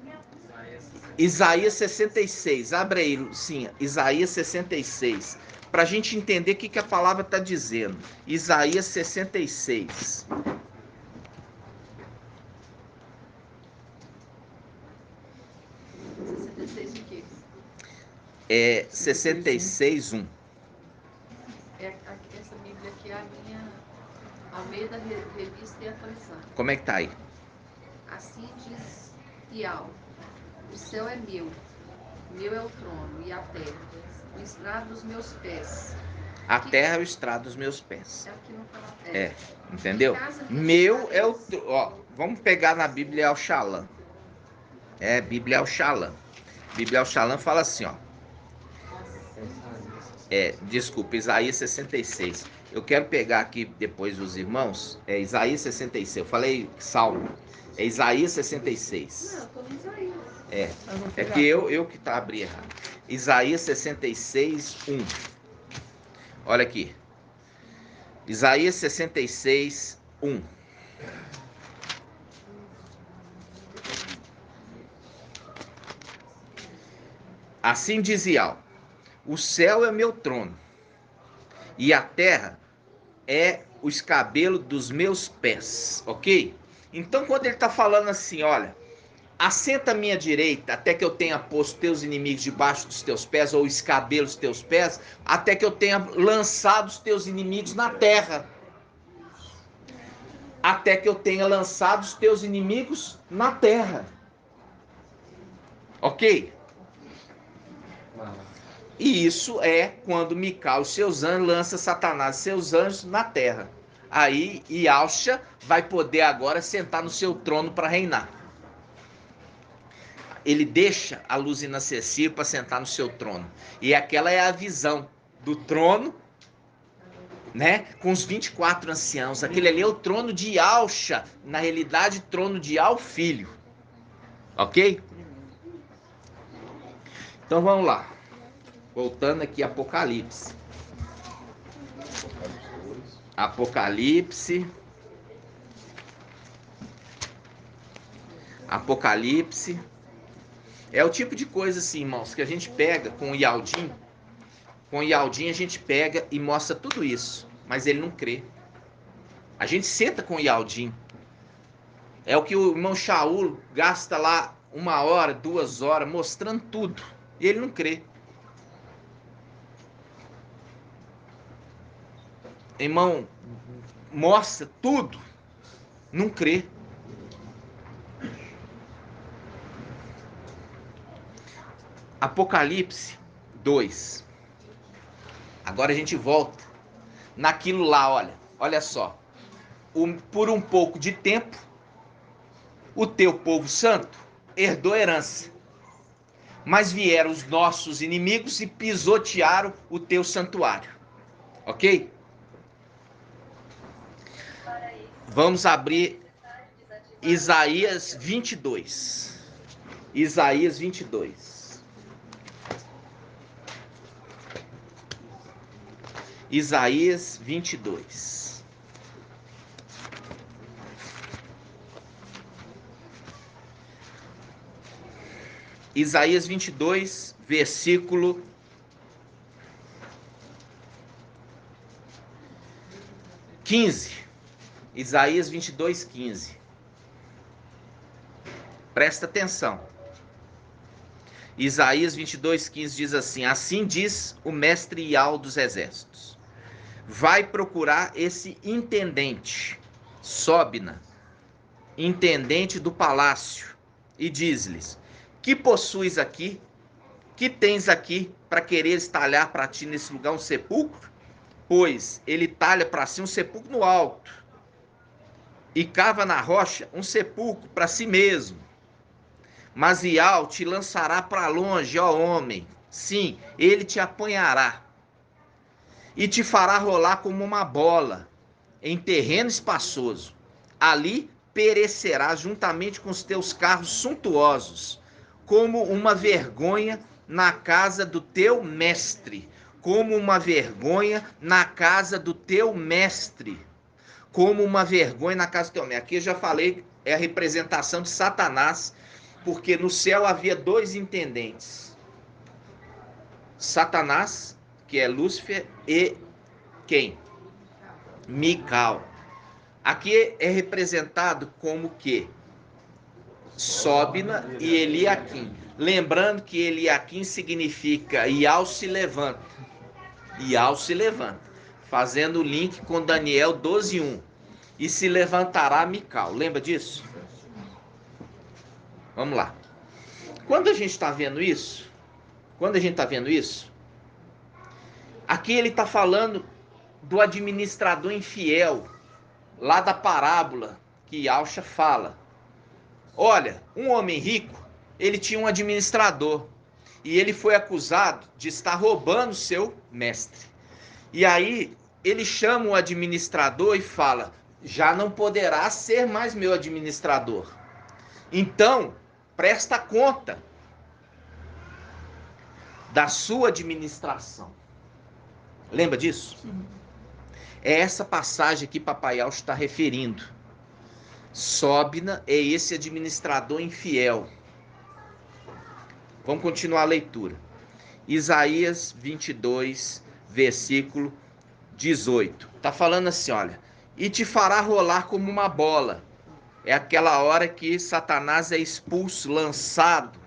Isaías 66. Abre aí, sim, Isaías 66. Para a gente entender o que a palavra está dizendo. Isaías 66. É 66, 1. Essa Bíblia aqui é a minha Almeida Revista e Atualizada. Como é que tá aí? Assim diz Ial, o céu é meu é o trono e a terra, o estrado dos meus pés. A terra é o estrado dos meus pés. É o que não fala. Entendeu? Meu é o... Ó, vamos pegar na Bíblia El Shalom. Bíblia El Shalom. Bíblia El Shalom fala assim, ó. Desculpa, Isaías 66. Eu quero pegar aqui depois dos irmãos. Isaías 66. Eu falei Salmo. É Isaías 66. Não, eu tô no Isaías. É que eu que tá abri errado. Isaías 66, 1. Olha aqui. Isaías 66, 1. Assim diz Yahweh: o céu é meu trono, e a terra é o escabelo dos meus pés, ok? Então, quando ele está falando assim, olha, assenta à minha direita, até que eu tenha posto teus inimigos debaixo dos teus pés, ou escabelo dos teus pés, até que eu tenha lançado os teus inimigos na terra. Até que eu tenha lançado os teus inimigos na terra. Ok? E isso é quando Micael, seus anjos, lança Satanás, seus anjos, na terra. Aí Yahshua vai poder agora sentar no seu trono para reinar. Ele deixa a luz inacessível para sentar no seu trono. E aquela é a visão do trono, né? Com os 24 anciãos. Aquele ali é o trono de Yahshua. Na realidade, trono de Yahweh Filho. Ok? Então vamos lá. Voltando aqui, Apocalipse. Apocalipse. É o tipo de coisa assim, irmãos, que a gente pega com o Yaldin. Com o Yaldin a gente pega e mostra tudo isso. Mas ele não crê. A gente senta com o Yaldin. É o que o irmão Shaul gasta lá 1 hora, 2 horas, mostrando tudo. E ele não crê. Irmão, mostra tudo. Não crê. Apocalipse 2. Agora a gente volta naquilo lá, olha só. Por um pouco de tempo, o teu povo santo herdou herança. Mas vieram os nossos inimigos e pisotearam o teu santuário. Ok? Vamos abrir Isaías 22. Isaías 22. Isaías 22. Isaías 22, versículo 15. Isaías 22, 15. Presta atenção. Isaías 22, 15 diz assim: assim diz o mestre Yahweh dos exércitos. Vai procurar esse intendente, Sobna, intendente do palácio, e diz-lhes: que possuis aqui? Que tens aqui para quereres talhar para ti nesse lugar um sepulcro? Pois ele talha para si um sepulcro no alto, e cava na rocha um sepulcro para si mesmo. Mas Yahweh te lançará para longe, ó homem. Sim, ele te apanhará e te fará rolar como uma bola em terreno espaçoso. Ali perecerás juntamente com os teus carros suntuosos, como uma vergonha na casa do teu mestre. Como uma vergonha na casa do teu mestre. Como uma vergonha na casa do teu mestre. Aqui eu já falei, é a representação de Satanás, porque no céu havia 2 intendentes. Satanás, que é Lúcifer, e quem? Micael. Aqui é representado como que? Sobna e Eliaquim. Lembrando que Eliaquim significa Yahweh se levanta. Yahweh se levanta. Fazendo o link com Daniel 12:1. E se levantará Micael. Lembra disso? Vamos lá. Quando a gente está vendo isso, Aqui ele está falando do administrador infiel, lá da parábola que Yahshua fala. Olha, um homem rico, ele tinha um administrador e ele foi acusado de estar roubando seu mestre. E aí ele chama o administrador e fala: já não poderá ser mais meu administrador. Então, presta conta da sua administração. Lembra disso? Sim. É essa passagem que Papai Yahshua está referindo. Sobna é esse administrador infiel. Vamos continuar a leitura. Isaías 22, versículo 18. Está falando assim, olha. E te fará rolar como uma bola. É aquela hora que Satanás é expulso, lançado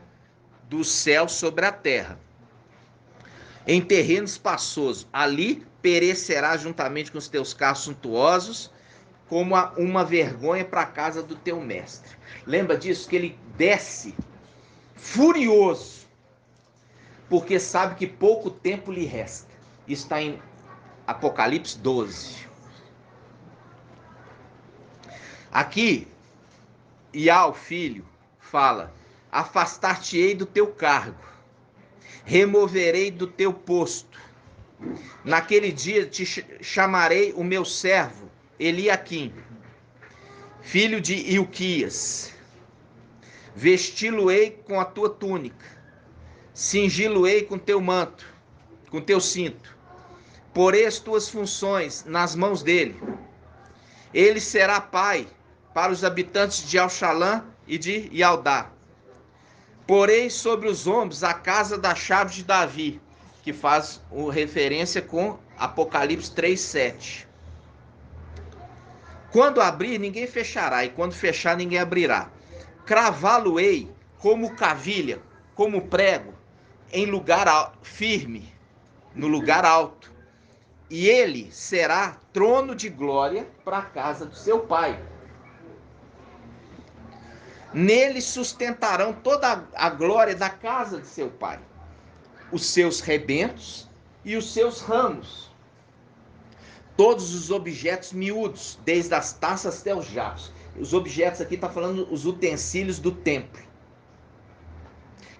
do céu sobre a terra. Em terreno espaçoso. Ali perecerá juntamente com os teus carros suntuosos, como uma vergonha para a casa do teu mestre. Lembra disso? Que ele desce furioso, porque sabe que pouco tempo lhe resta. Isso está em Apocalipse 12. Aqui, Iá, o filho, fala: afastar-te-ei do teu cargo, removerei do teu posto. Naquele dia te chamarei o meu servo Eliaquim, filho de Ilquias. Vesti-lo-ei com a tua túnica, cingi-lo-ei com teu manto, com teu cinto. Porei as tuas funções nas mãos dele. Ele será pai para os habitantes de Alxalã e de Ialdá. Porei sobre os ombros a casa da chave de Davi, que faz referência com Apocalipse 3:7. Quando abrir, ninguém fechará, e quando fechar, ninguém abrirá. Cravá-lo-ei como cavilha, como prego, em lugar firme, no lugar alto. E ele será trono de glória para a casa do seu pai. Nele sustentarão toda a glória da casa de seu pai, os seus rebentos e os seus ramos, todos os objetos miúdos, desde as taças até os jarros. Os objetos aqui está falando os utensílios do templo,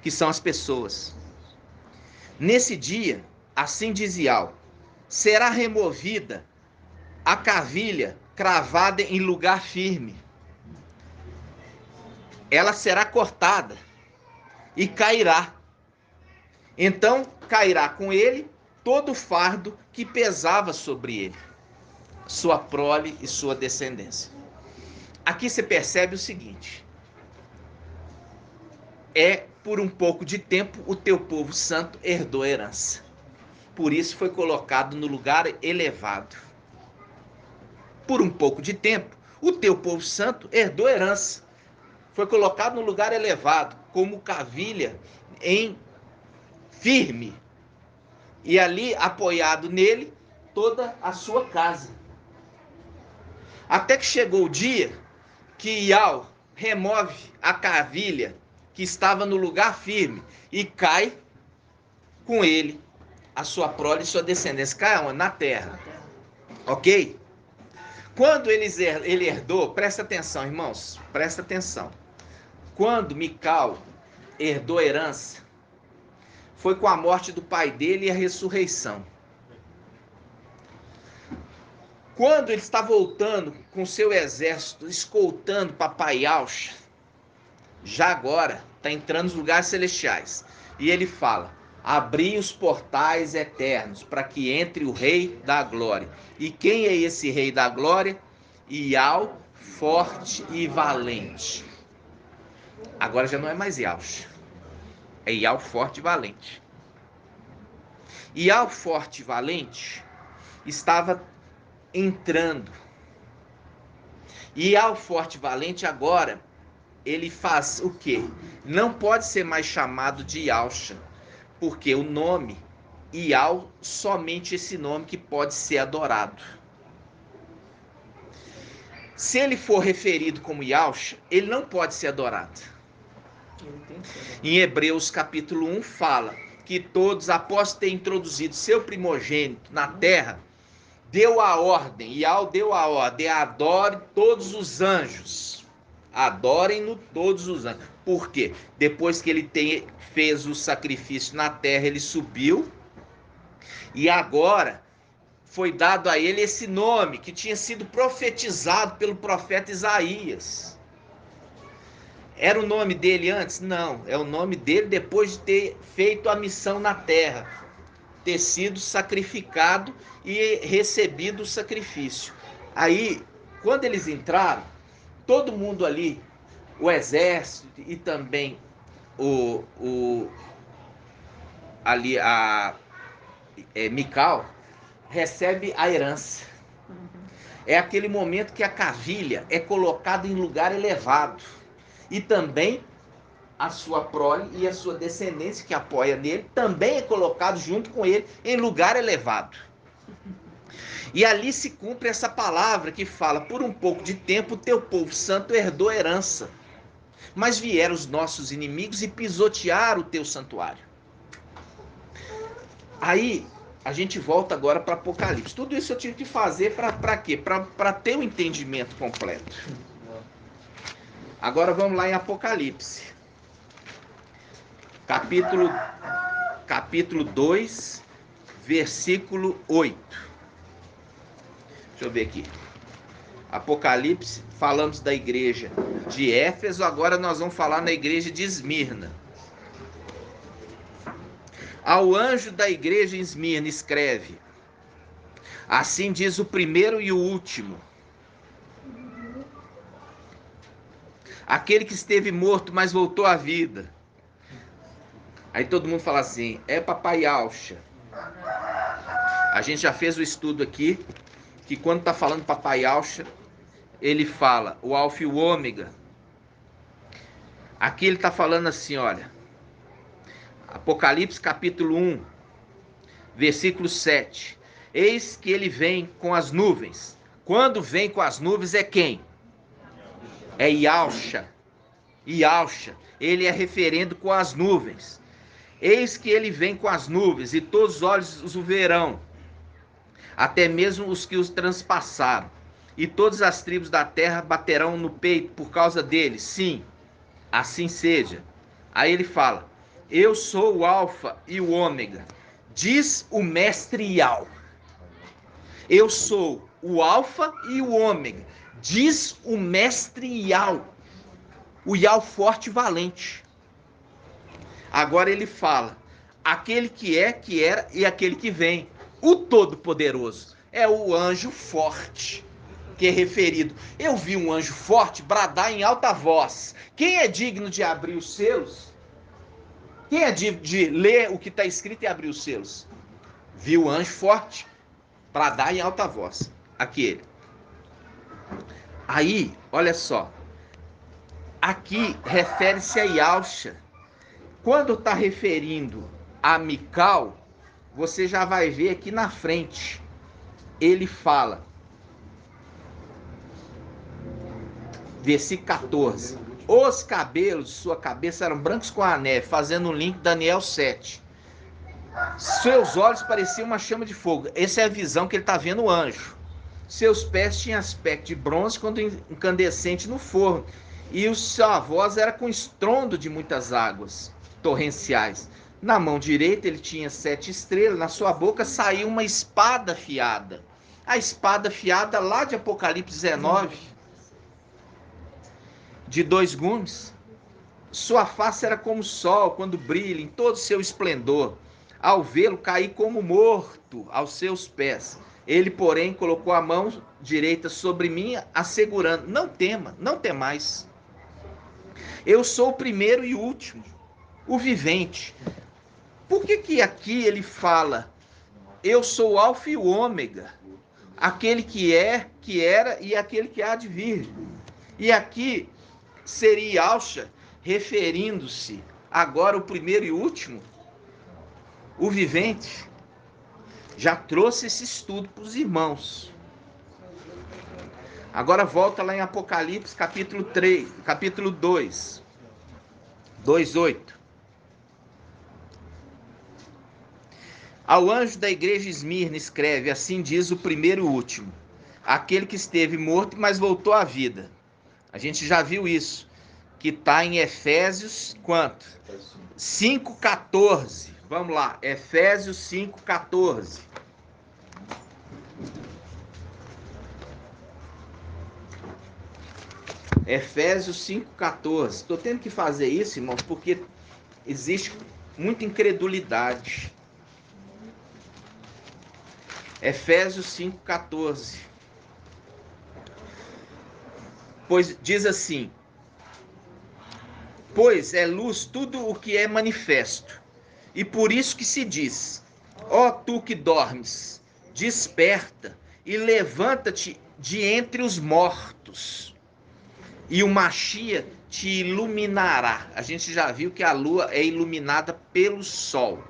que são as pessoas. Nesse dia, assim diz Iau, será removida a cavilha cravada em lugar firme. Ela será cortada e cairá. Então cairá com ele todo o fardo que pesava sobre ele, sua prole e sua descendência. Aqui você percebe o seguinte: por um pouco de tempo o teu povo santo herdou a herança. Por isso foi colocado no lugar elevado. Por um pouco de tempo o teu povo santo herdou a herança. Foi colocado no lugar elevado, como cavilha em firme. E ali, apoiado nele, toda a sua casa. Até que chegou o dia que Iau remove a cavilha que estava no lugar firme e cai com ele a sua prole e sua descendência. Cai onde? Na terra. Ok? Quando ele herdou, presta atenção, irmãos, presta atenção. Quando Mical herdou a herança, foi com a morte do pai dele e a ressurreição. Quando ele está voltando com seu exército, escoltando Papai Yahshua, já agora está entrando nos lugares celestiais. E ele fala: abri os portais eternos para que entre o Rei da Glória. E quem é esse Rei da Glória? Iau, forte e valente. Agora já não é mais Yahshua. É Iau, forte e valente. Iau, forte e valente, estava entrando. Iau, forte e valente, agora, ele faz o quê? Não pode ser mais chamado de Yahshua, porque o nome Iau, somente esse nome que pode ser adorado. Se ele for referido como Yahshua, ele não pode ser adorado. Em Hebreus capítulo 1 fala que todos, após ter introduzido seu primogênito na terra, deu a ordem, e ao deu a ordem, adore todos os anjos. Adorem-no todos os anjos. Por quê? Depois que ele fez o sacrifício na terra, ele subiu, e agora foi dado a ele esse nome que tinha sido profetizado pelo profeta Isaías. Era o nome dele antes? Não, é o nome dele depois de ter feito a missão na terra, ter sido sacrificado e recebido o sacrifício. Aí, quando eles entraram, todo mundo ali, o exército e também Mical, recebe a herança. É aquele momento que a cavilha é colocada em lugar elevado. E também a sua prole e a sua descendência que apoia nele também é colocado junto com ele em lugar elevado. E ali se cumpre essa palavra que fala: por um pouco de tempo o teu povo santo herdou a herança, mas vieram os nossos inimigos e pisotearam o teu santuário. Aí a gente volta agora para Apocalipse. Tudo isso eu tive que fazer para quê? Para ter o entendimento completo. Agora vamos lá em Apocalipse. Capítulo 2, versículo 8. Deixa eu ver aqui. Apocalipse, falamos da igreja de Éfeso, agora nós vamos falar na igreja de Esmirna. Ao anjo da igreja em Esmirna escreve: assim diz o primeiro e o último, aquele que esteve morto, mas voltou à vida. Aí todo mundo fala assim: é Papai Alcha. A gente já fez o estudo aqui, que quando está falando Papai Alcha, ele fala o Alfa e o Ômega. Aqui ele está falando assim, olha, Apocalipse capítulo 1, versículo 7. Eis que ele vem com as nuvens. Quando vem com as nuvens é quem? É Yalcha. Yalcha. Ele é referendo com as nuvens. Eis que ele vem com as nuvens, e todos os olhos o verão, até mesmo os que os transpassaram. E todas as tribos da terra baterão no peito por causa dele. Sim, assim seja. Aí ele fala: eu sou o Alfa e o Ômega, diz o mestre Ial. Eu sou o Alfa e o Ômega, diz o mestre Ial. O Ial forte e valente. Agora ele fala: aquele que é, que era e aquele que vem. O Todo-Poderoso é o anjo forte, que é referido. Eu vi um anjo forte bradar em alta voz. Quem é digno de abrir os selos? Quem é de ler o que está escrito e abrir os selos? Viu o anjo forte bradar em alta voz. Aquele. Aí, olha só. Aqui refere-se a Yalcha. Quando está referindo a Mical, você já vai ver aqui na frente. Ele fala, versículo 14: os cabelos de sua cabeça eram brancos como a neve, fazendo um link Daniel 7. Seus olhos pareciam uma chama de fogo. Essa é a visão que ele está vendo o anjo. Seus pés tinham aspecto de bronze quando incandescente no forno, e sua voz era com estrondo de muitas águas torrenciais. Na mão direita ele tinha 7 estrelas, na sua boca saiu uma espada afiada. A espada afiada lá de Apocalipse 19, de 2 gumes. Sua face era como o sol quando brilha em todo o seu esplendor. Ao vê-lo, caí como morto aos seus pés. Ele, porém, colocou a mão direita sobre mim, assegurando: não tema, não temais. Eu sou o primeiro e o último, o vivente. Por que aqui ele fala: eu sou o Alfa e o Ômega, aquele que é, que era e aquele que há de vir? E aqui seria Yalcha referindo-se agora o primeiro e último, o vivente. Já trouxe esse estudo para os irmãos. Agora volta lá em Apocalipse capítulo 3, capítulo 2, 2:8. Ao anjo da igreja de Esmirna escreve: assim diz o primeiro e o último, aquele que esteve morto, mas voltou à vida. A gente já viu isso, que está em Efésios, quanto? 5,14. Vamos lá, Efésios 5,14. Efésios 5,14. Estou tendo que fazer isso, irmãos, porque existe muita incredulidade. Efésios 5,14. Pois diz assim: pois é luz tudo o que é manifesto, e por isso que se diz: ó tu que dormes, desperta e levanta-te de entre os mortos, e o Machia te iluminará. A gente já viu que a lua é iluminada pelo sol.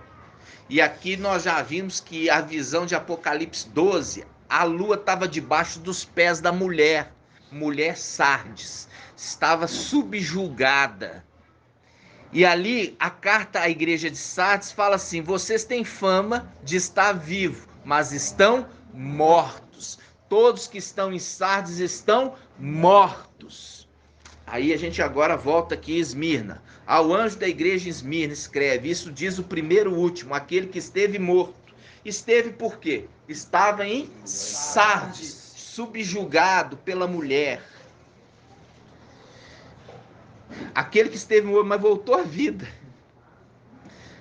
E aqui nós já vimos que a visão de Apocalipse 12, a lua estava debaixo dos pés da mulher Sardes, estava subjugada. E ali a carta à igreja de Sardes fala assim: vocês têm fama de estar vivos, mas estão mortos. Todos que estão em Sardes estão mortos. Aí a gente agora volta aqui em Esmirna. Ao anjo da igreja em Esmirna escreve: isso diz o primeiro e o último, aquele que esteve morto. Esteve por quê? Estava em Sardes, subjugado pela mulher. Aquele que esteve morto, mas voltou à vida.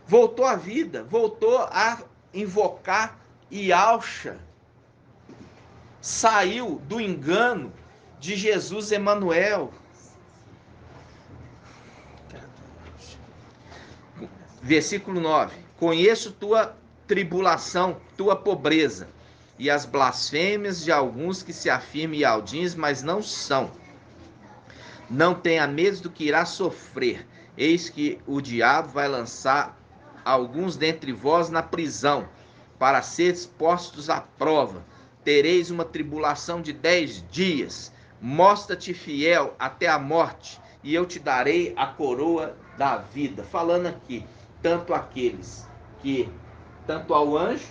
Voltou à vida, voltou a invocar Yahshua. Saiu do engano de Jesus Emanuel. Versículo 9: conheço tua tribulação, tua pobreza, e as blasfêmias de alguns que se afirmam Yaldins, mas não são. Não tenha medo do que irá sofrer. Eis que o diabo vai lançar alguns dentre vós na prisão, para seres postos à prova. Tereis uma tribulação de 10 dias. Mostra-te fiel até a morte, e eu te darei a coroa da vida. Falando aqui, tanto ao anjo,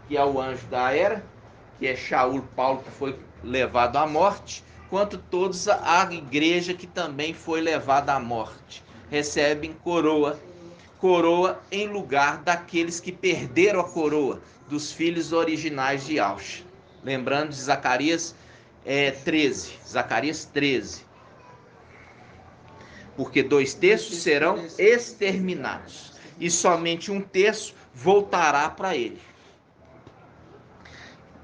que é o anjo da era, que é Shaul Paulo, que foi levado à morte, quanto todos a igreja que também foi levada à morte. Recebem coroa em lugar daqueles que perderam a coroa, dos filhos originais de Yahshua. Lembrando de Zacarias 13. Porque 2/3 serão exterminados, e somente 1/3 voltará para ele.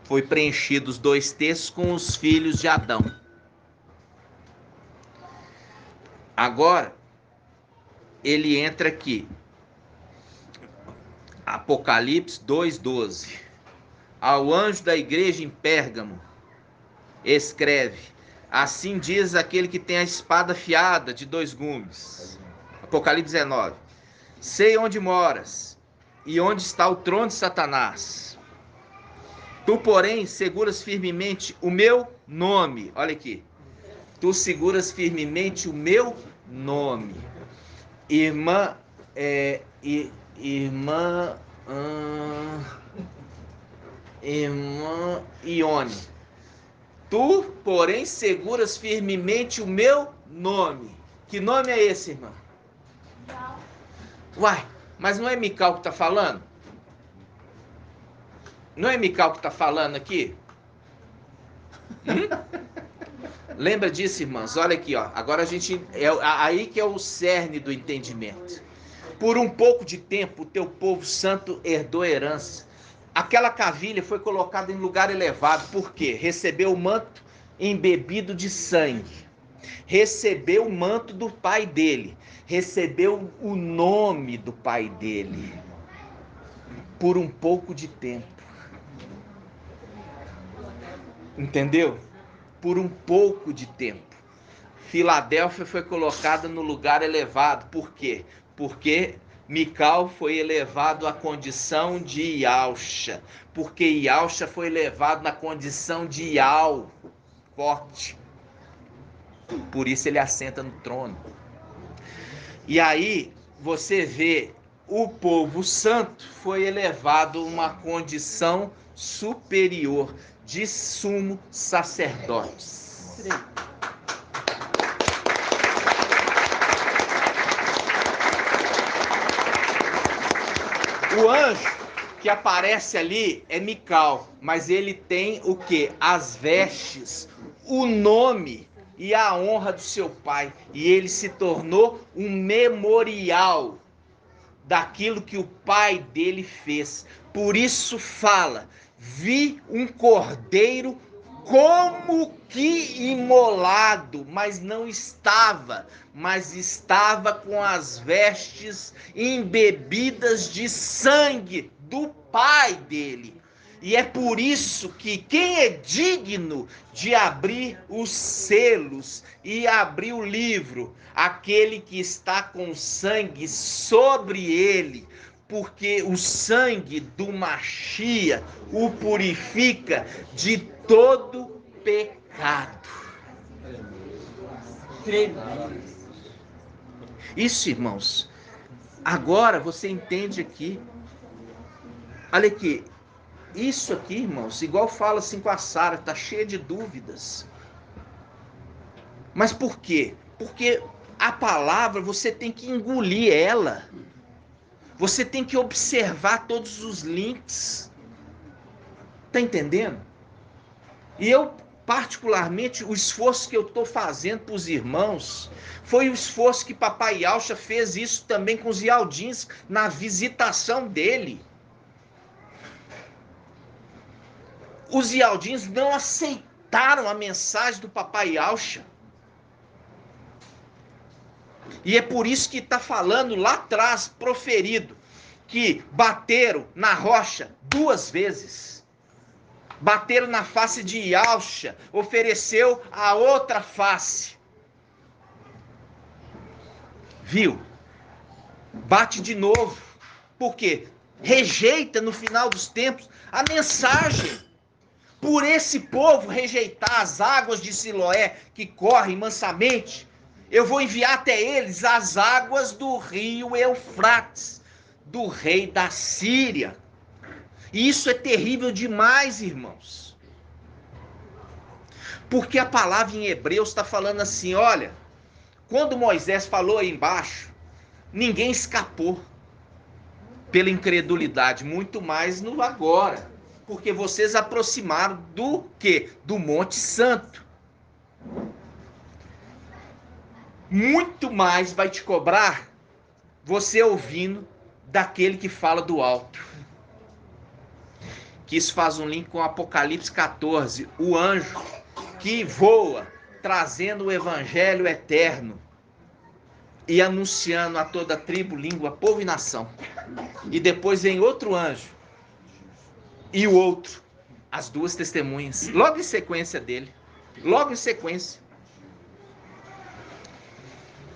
Foi preenchido os 2/3 com os filhos de Adão. Agora, ele entra aqui. Apocalipse 2:12. Ao anjo da igreja em Pérgamo, escreve: assim diz aquele que tem a espada afiada de 2 gumes. Apocalipse 19. Sei onde moras e onde está o trono de Satanás. Tu, porém, seguras firmemente o meu nome. Olha aqui. Tu seguras firmemente o meu nome. Irmã Ione. Tu, porém, seguras firmemente o meu nome. Que nome é esse, irmã? Uai, mas não é Mical que está falando? Não é Mical que está falando aqui? Lembra disso, irmãs? Olha aqui, ó. Agora a gente... aí que é o cerne do entendimento. Por um pouco de tempo, o teu povo santo herdou a herança. Aquela cavilha foi colocada em lugar elevado. Por quê? Recebeu o manto embebido de sangue. Recebeu o manto do pai dele. Recebeu o nome do pai dele. Por um pouco de tempo. Entendeu? Por um pouco de tempo. Filadélfia foi colocada no lugar elevado. Por quê? Porque Mical foi elevado à condição de Yahshua. Porque Yahshua foi elevado na condição de Yah, forte. Por isso ele assenta no trono. E aí você vê o povo santo foi elevado a uma condição superior de sumo sacerdotes. O anjo que aparece ali é Mical, mas ele tem o quê? As vestes, o nome e a honra do seu pai. E ele se tornou um memorial daquilo que o pai dele fez. Por isso fala, vi um cordeiro como que imolado, mas não estava, mas estava com as vestes embebidas de sangue do pai dele. E é por isso que quem é digno de abrir os selos e abrir o livro, aquele que está com sangue sobre ele, porque o sangue do Machia o purifica de todo pecado. Isso, irmãos. Agora você entende aqui. Olha aqui. Isso aqui, irmãos, igual fala assim com a Sara, tá cheia de dúvidas. Mas por quê? Porque a palavra você tem que engolir ela. Você tem que observar todos os links. Tá entendendo? E eu, particularmente, o esforço que eu estou fazendo para os irmãos foi o esforço que Papai Alcha fez isso também com os Ialdins na visitação dele. Os Ialdins não aceitaram a mensagem do Papai Alcha. E é por isso que está falando lá atrás, proferido, que bateram na rocha 2 vezes. Bateram na face de Ialcha, ofereceu a outra face. Viu? Bate de novo. Por quê? Rejeita no final dos tempos a mensagem. Por esse povo rejeitar as águas de Siloé que correm mansamente, eu vou enviar até eles as águas do rio Eufrates, do rei da Síria. E isso é terrível demais, irmãos. Porque a palavra em Hebreus está falando assim, olha, quando Moisés falou aí embaixo, ninguém escapou pela incredulidade, muito mais no agora. Porque vocês aproximaram do quê? Do Monte Santo. Muito mais vai te cobrar você ouvindo daquele que fala do alto. Que isso faz um link com Apocalipse 14, o anjo que voa trazendo o evangelho eterno e anunciando a toda tribo, língua, povo e nação. E depois vem outro anjo e o outro, as 2 testemunhas, logo em sequência dele, logo em sequência.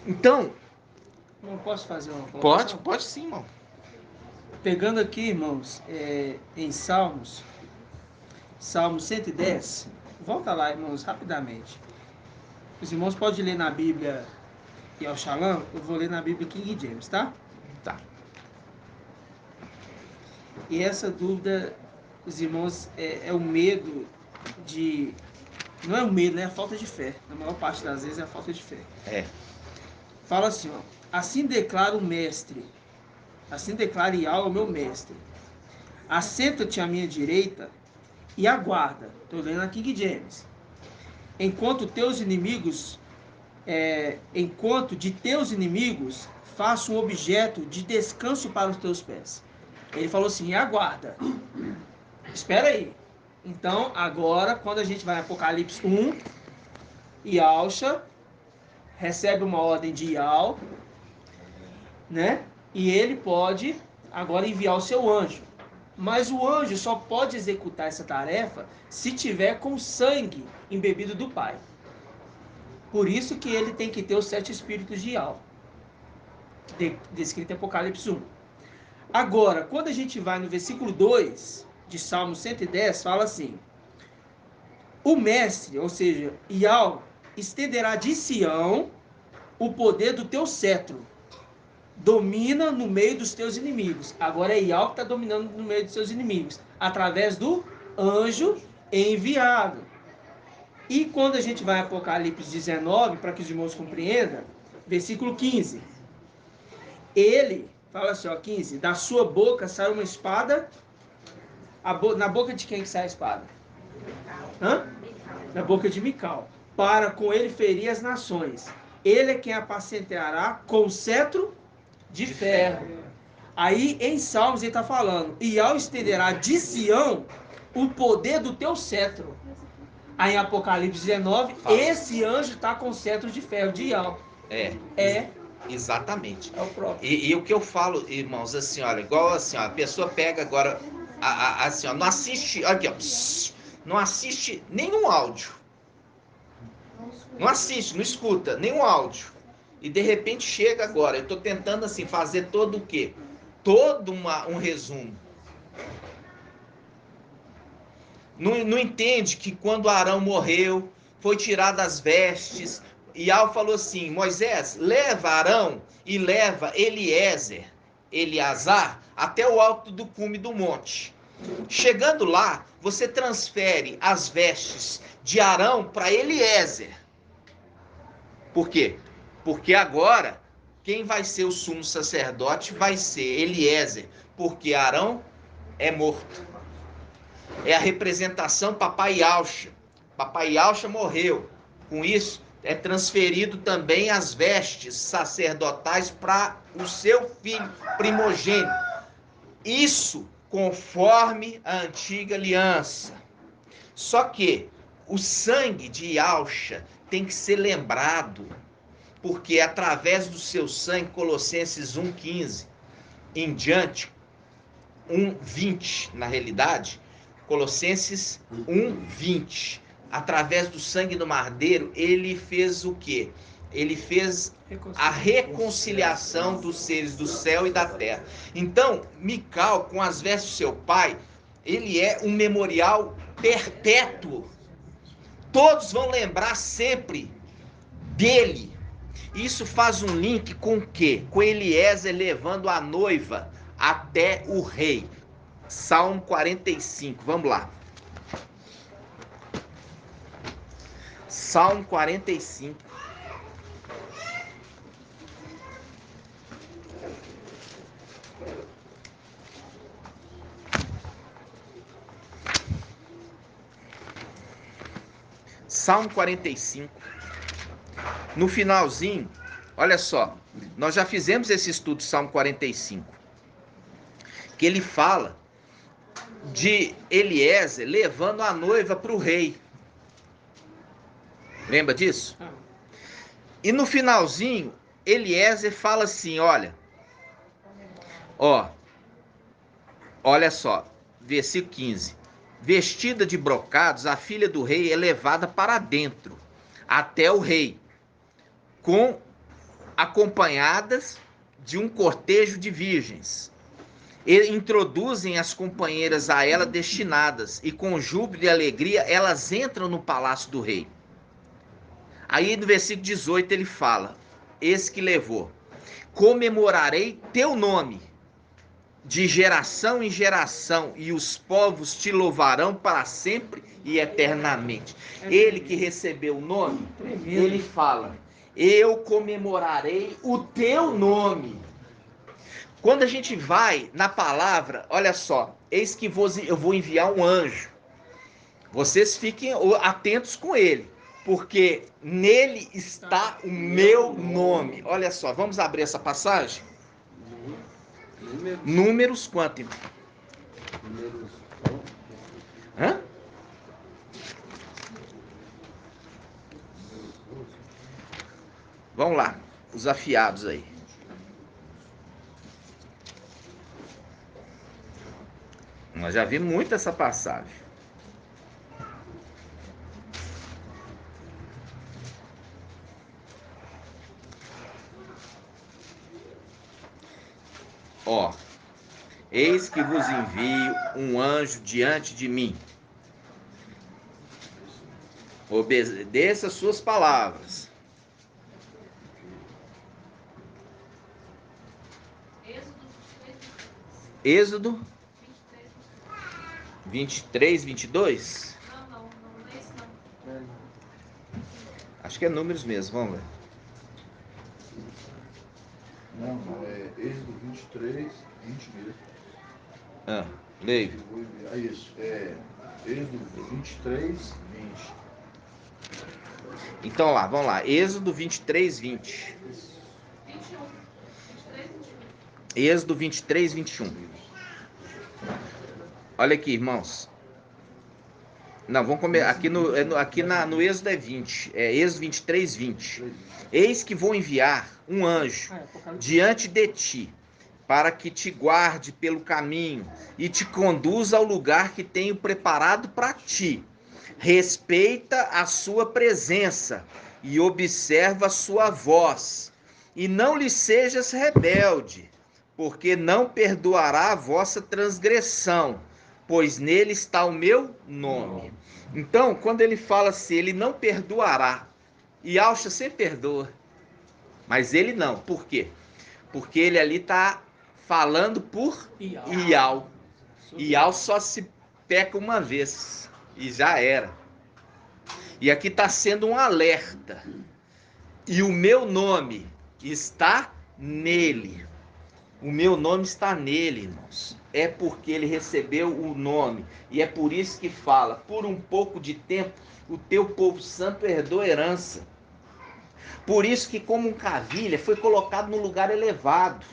Então, não posso fazer uma colocação? pode sim, irmão. Pegando aqui, irmãos, em Salmo 110, volta lá, irmãos, rapidamente. Os irmãos podem ler na Bíblia e ao Shalom, eu vou ler na Bíblia King James, tá? Tá. E essa dúvida, os irmãos, é o medo de... Não é o medo, né? É a falta de fé. Na maior parte das vezes é a falta de fé. Fala assim, ó. Assim declara o mestre. Assim declara Iau ao meu mestre. Assenta-te à minha direita e aguarda. Estou lendo a King James. Enquanto de teus inimigos faço um objeto de descanso para os teus pés. Ele falou assim, aguarda. Espera aí. Então, agora, quando a gente vai em Apocalipse 1, Ialcha recebe uma ordem de Iau, né? E ele pode agora enviar o seu anjo. Mas o anjo só pode executar essa tarefa se tiver com sangue embebido do Pai. Por isso que ele tem que ter os 7 espíritos de Iau, descrito em Apocalipse 1. Agora, quando a gente vai no versículo 2 de Salmo 110, fala assim: o mestre, ou seja, Iau, estenderá de Sião o poder do teu cetro. domina no meio dos teus inimigos. Agora é Yahweh que está dominando no meio dos seus inimigos, através do anjo enviado. E quando a gente vai a Apocalipse 19, para que os irmãos compreendam, versículo 15. Ele, fala assim, ó, 15, da sua boca sai uma espada. Na boca de quem que sai a espada? Hã? Na boca de Mical. Para com ele ferir as nações. Ele é quem apacenteará com cetro de ferro. Aí em Salmos ele está falando: e ao estenderá de Sião o poder do teu cetro. Aí em Apocalipse 19, esse anjo está com cetro de ferro de Yahweh. É. Exatamente. É o próprio. E o que eu falo, irmãos, assim, olha, igual assim, ó, a pessoa pega agora, assim, ó, não assiste, aqui, ó, não assiste nenhum áudio. Não assiste, não escuta nenhum áudio. E de repente chega agora, eu estou tentando assim fazer todo o quê? Todo um resumo. Não entende que quando Arão morreu, foi tirado as vestes, e Yahweh falou assim: Moisés, leva Arão e leva Eleazar, até o alto do cume do monte. Chegando lá, você transfere as vestes de Arão para Eliezer. Por quê? Porque agora, quem vai ser o sumo sacerdote vai ser Eliezer, porque Arão é morto. É a representação Papai Yahshua. Papai Yahshua morreu. Com isso, é transferido também as vestes sacerdotais para o seu filho primogênito. Isso conforme a antiga aliança. Só que o sangue de Yahshua tem que ser lembrado, porque através do seu sangue, Colossenses 1,15 em diante, 1,20 na realidade, Colossenses 1,20, através do sangue do Madeiro, ele fez o quê? Ele fez a reconciliação dos seres do céu e da terra. Então, Mical, com as vestes do seu pai, ele é um memorial perpétuo. Todos vão lembrar sempre dele. Isso faz um link com o quê? Com Eliezer levando a noiva até o rei. Salmo 45, vamos lá. Salmo 45. Salmo 45. No finalzinho, olha só, nós já fizemos esse estudo, Salmo 45, que ele fala de Eliezer levando a noiva para o rei. Lembra disso? E no finalzinho, Eliezer fala assim, olha só, versículo 15. Vestida de brocados, a filha do rei é levada para dentro, até o rei, acompanhadas de um cortejo de virgens. E introduzem as companheiras a ela destinadas, e com júbilo e alegria elas entram no palácio do rei. Aí no versículo 18 ele fala: esse que levou, comemorarei teu nome de geração em geração, e os povos te louvarão para sempre e eternamente. Ele que recebeu o nome, ele fala: eu comemorarei o teu nome. Quando a gente vai na palavra, olha só, eis que eu vou enviar um anjo. Vocês fiquem atentos com ele, porque nele está o meu nome. Olha só, vamos abrir essa passagem? Números quanto? Números. Hã? Vamos lá, os afiados aí. Nós já vimos muito essa passagem. Eis que vos envio um anjo diante de mim. Obedeça as suas palavras. Êxodo 23, 22. Não é esse não. Acho que é números mesmo, vamos ver. Não, é Êxodo 23, 20 mesmo. Leio. É isso, é Êxodo 23, 20. Então lá, vamos lá. Êxodo 23, 20. 21. 23, 21. Êxodo 23, 21. Olha aqui, irmãos. Não, vamos comer. Aqui no Êxodo é 20. É Êxodo 23, 20. Eis que vou enviar um anjo diante de ti, para que te guarde pelo caminho e te conduza ao lugar que tenho preparado para ti. Respeita a sua presença e observa a sua voz, e não lhe sejas rebelde, porque não perdoará a vossa transgressão, pois nele está o meu nome. Então, quando ele fala assim, ele não perdoará, e Yahshua sempre perdoa, mas ele não. Por quê? Porque ele ali está falando por Ial. Ial só se peca uma vez, e já era. E aqui está sendo um alerta. E o meu nome está nele. O meu nome está nele, irmãos. É porque ele recebeu o nome. E é por isso que fala, por um pouco de tempo, o teu povo santo herdou herança. Por isso que, como um cavilha, foi colocado no lugar elevado.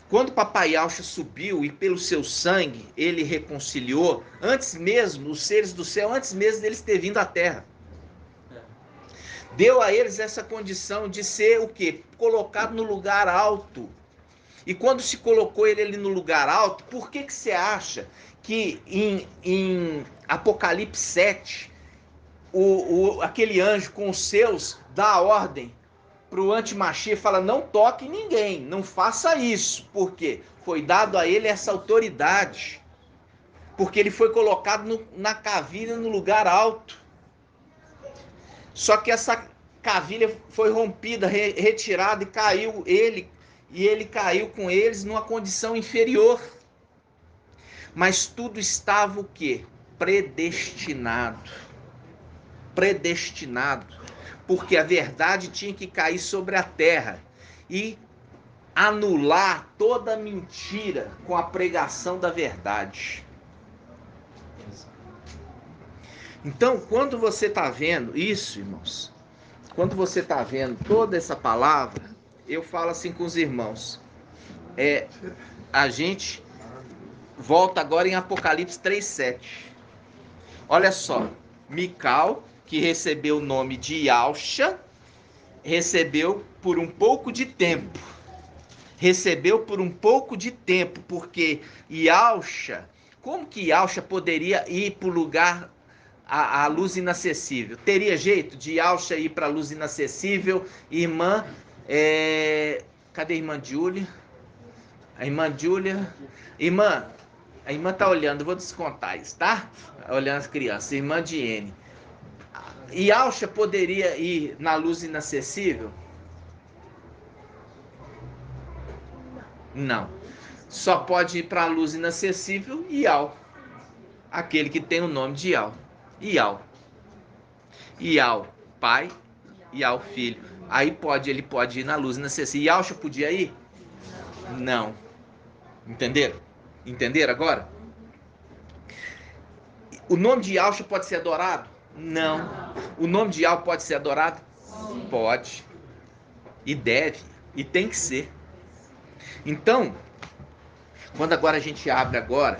Quando o Papai Yahshua subiu e pelo seu sangue ele reconciliou, antes mesmo, os seres do céu, antes mesmo deles ter vindo à terra. Deu a eles essa condição de ser o quê? Colocado no lugar alto. E quando se colocou ele ali no lugar alto, por que você acha que em Apocalipse 7, aquele anjo com os seus dá a ordem para o antimachia, fala, não toque ninguém, não faça isso. Por quê? Foi dado a ele essa autoridade. Porque ele foi colocado na cavilha no lugar alto. Só que essa cavilha foi rompida, retirada, e caiu ele, e ele caiu com eles numa condição inferior. Mas tudo estava o quê? Predestinado. Predestinado. Porque a verdade tinha que cair sobre a terra e anular toda mentira com a pregação da verdade. Então, quando você está vendo isso, irmãos, quando você está vendo toda essa palavra, eu falo assim com os irmãos, a gente volta agora em Apocalipse 3:7. Olha só, Mical, que recebeu o nome de Yahshua, recebeu por um pouco de tempo. Recebeu por um pouco de tempo, porque Yahshua, como que Yahshua poderia ir para o lugar, a luz inacessível? Teria jeito de Yahshua ir para a luz inacessível? Irmã, cadê a irmã Júlia? A irmã Júlia, irmã, a irmã tá olhando, vou descontar isso, tá? Olhando as crianças, irmã Diene. Yahshua poderia ir na luz inacessível? Não. Só pode ir para a luz inacessível Ial. Aquele que tem o nome de Ial. Ial. Ial, pai, Ial, filho. Aí ele pode ir na luz inacessível. Yahshua podia ir? Não. Entenderam? Entenderam agora? O nome de Yahshua pode ser adorado? Não. O nome de Yahweh pode ser adorado? Pode. E deve. E tem que ser. Então, quando agora a gente abre agora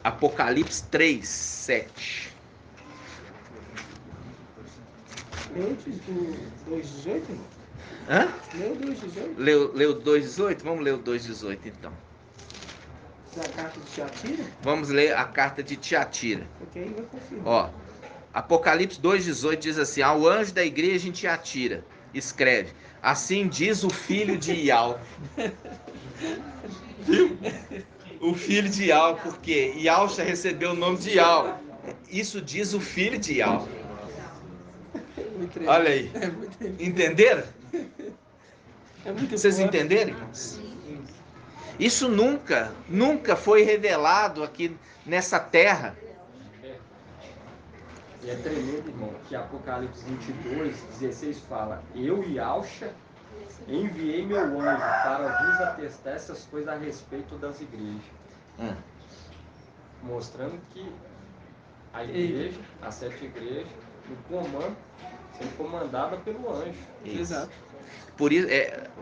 Apocalipse 3:7. Leu o 2,18, irmão? Hã? Leu o 2,18? Leu o 2:18? Vamos ler o 2:18 então. Da carta de Tiatira? Vamos ler a carta de Tiatira. Porque aí vai confirmar. Ó, Apocalipse 2:18 diz assim: ao anjo da igreja em Tiatira, escreve: assim diz o filho de Ial. O filho de Ial, porque Ial já recebeu o nome de Ial. Isso diz o filho de Ial. Olha aí. Entenderam? É muito Vocês forte. entenderam, irmãos? Isso nunca foi revelado aqui nessa terra. E é tremendo, irmão, que Apocalipse 22, 16 fala: Eu, Yahshua, enviei meu anjo para vos atestar essas coisas a respeito das igrejas. Mostrando que a igreja, as 7 igrejas, no comando, sendo comandada pelo anjo. Isso. Exato. Por isso,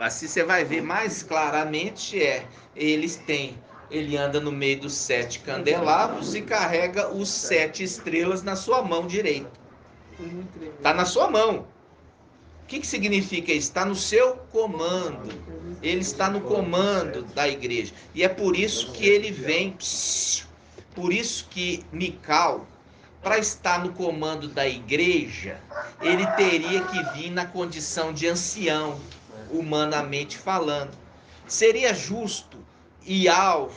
assim você vai ver mais claramente, ele anda no meio dos 7 candelabros e carrega os 7 estrelas na sua mão direita. Está na sua mão. O que significa isso? Está no seu comando. Ele está no comando da igreja. E é por isso que ele vem. Por isso que Mical, para estar no comando da igreja, ele teria que vir na condição de ancião, humanamente falando. Seria justo Ial,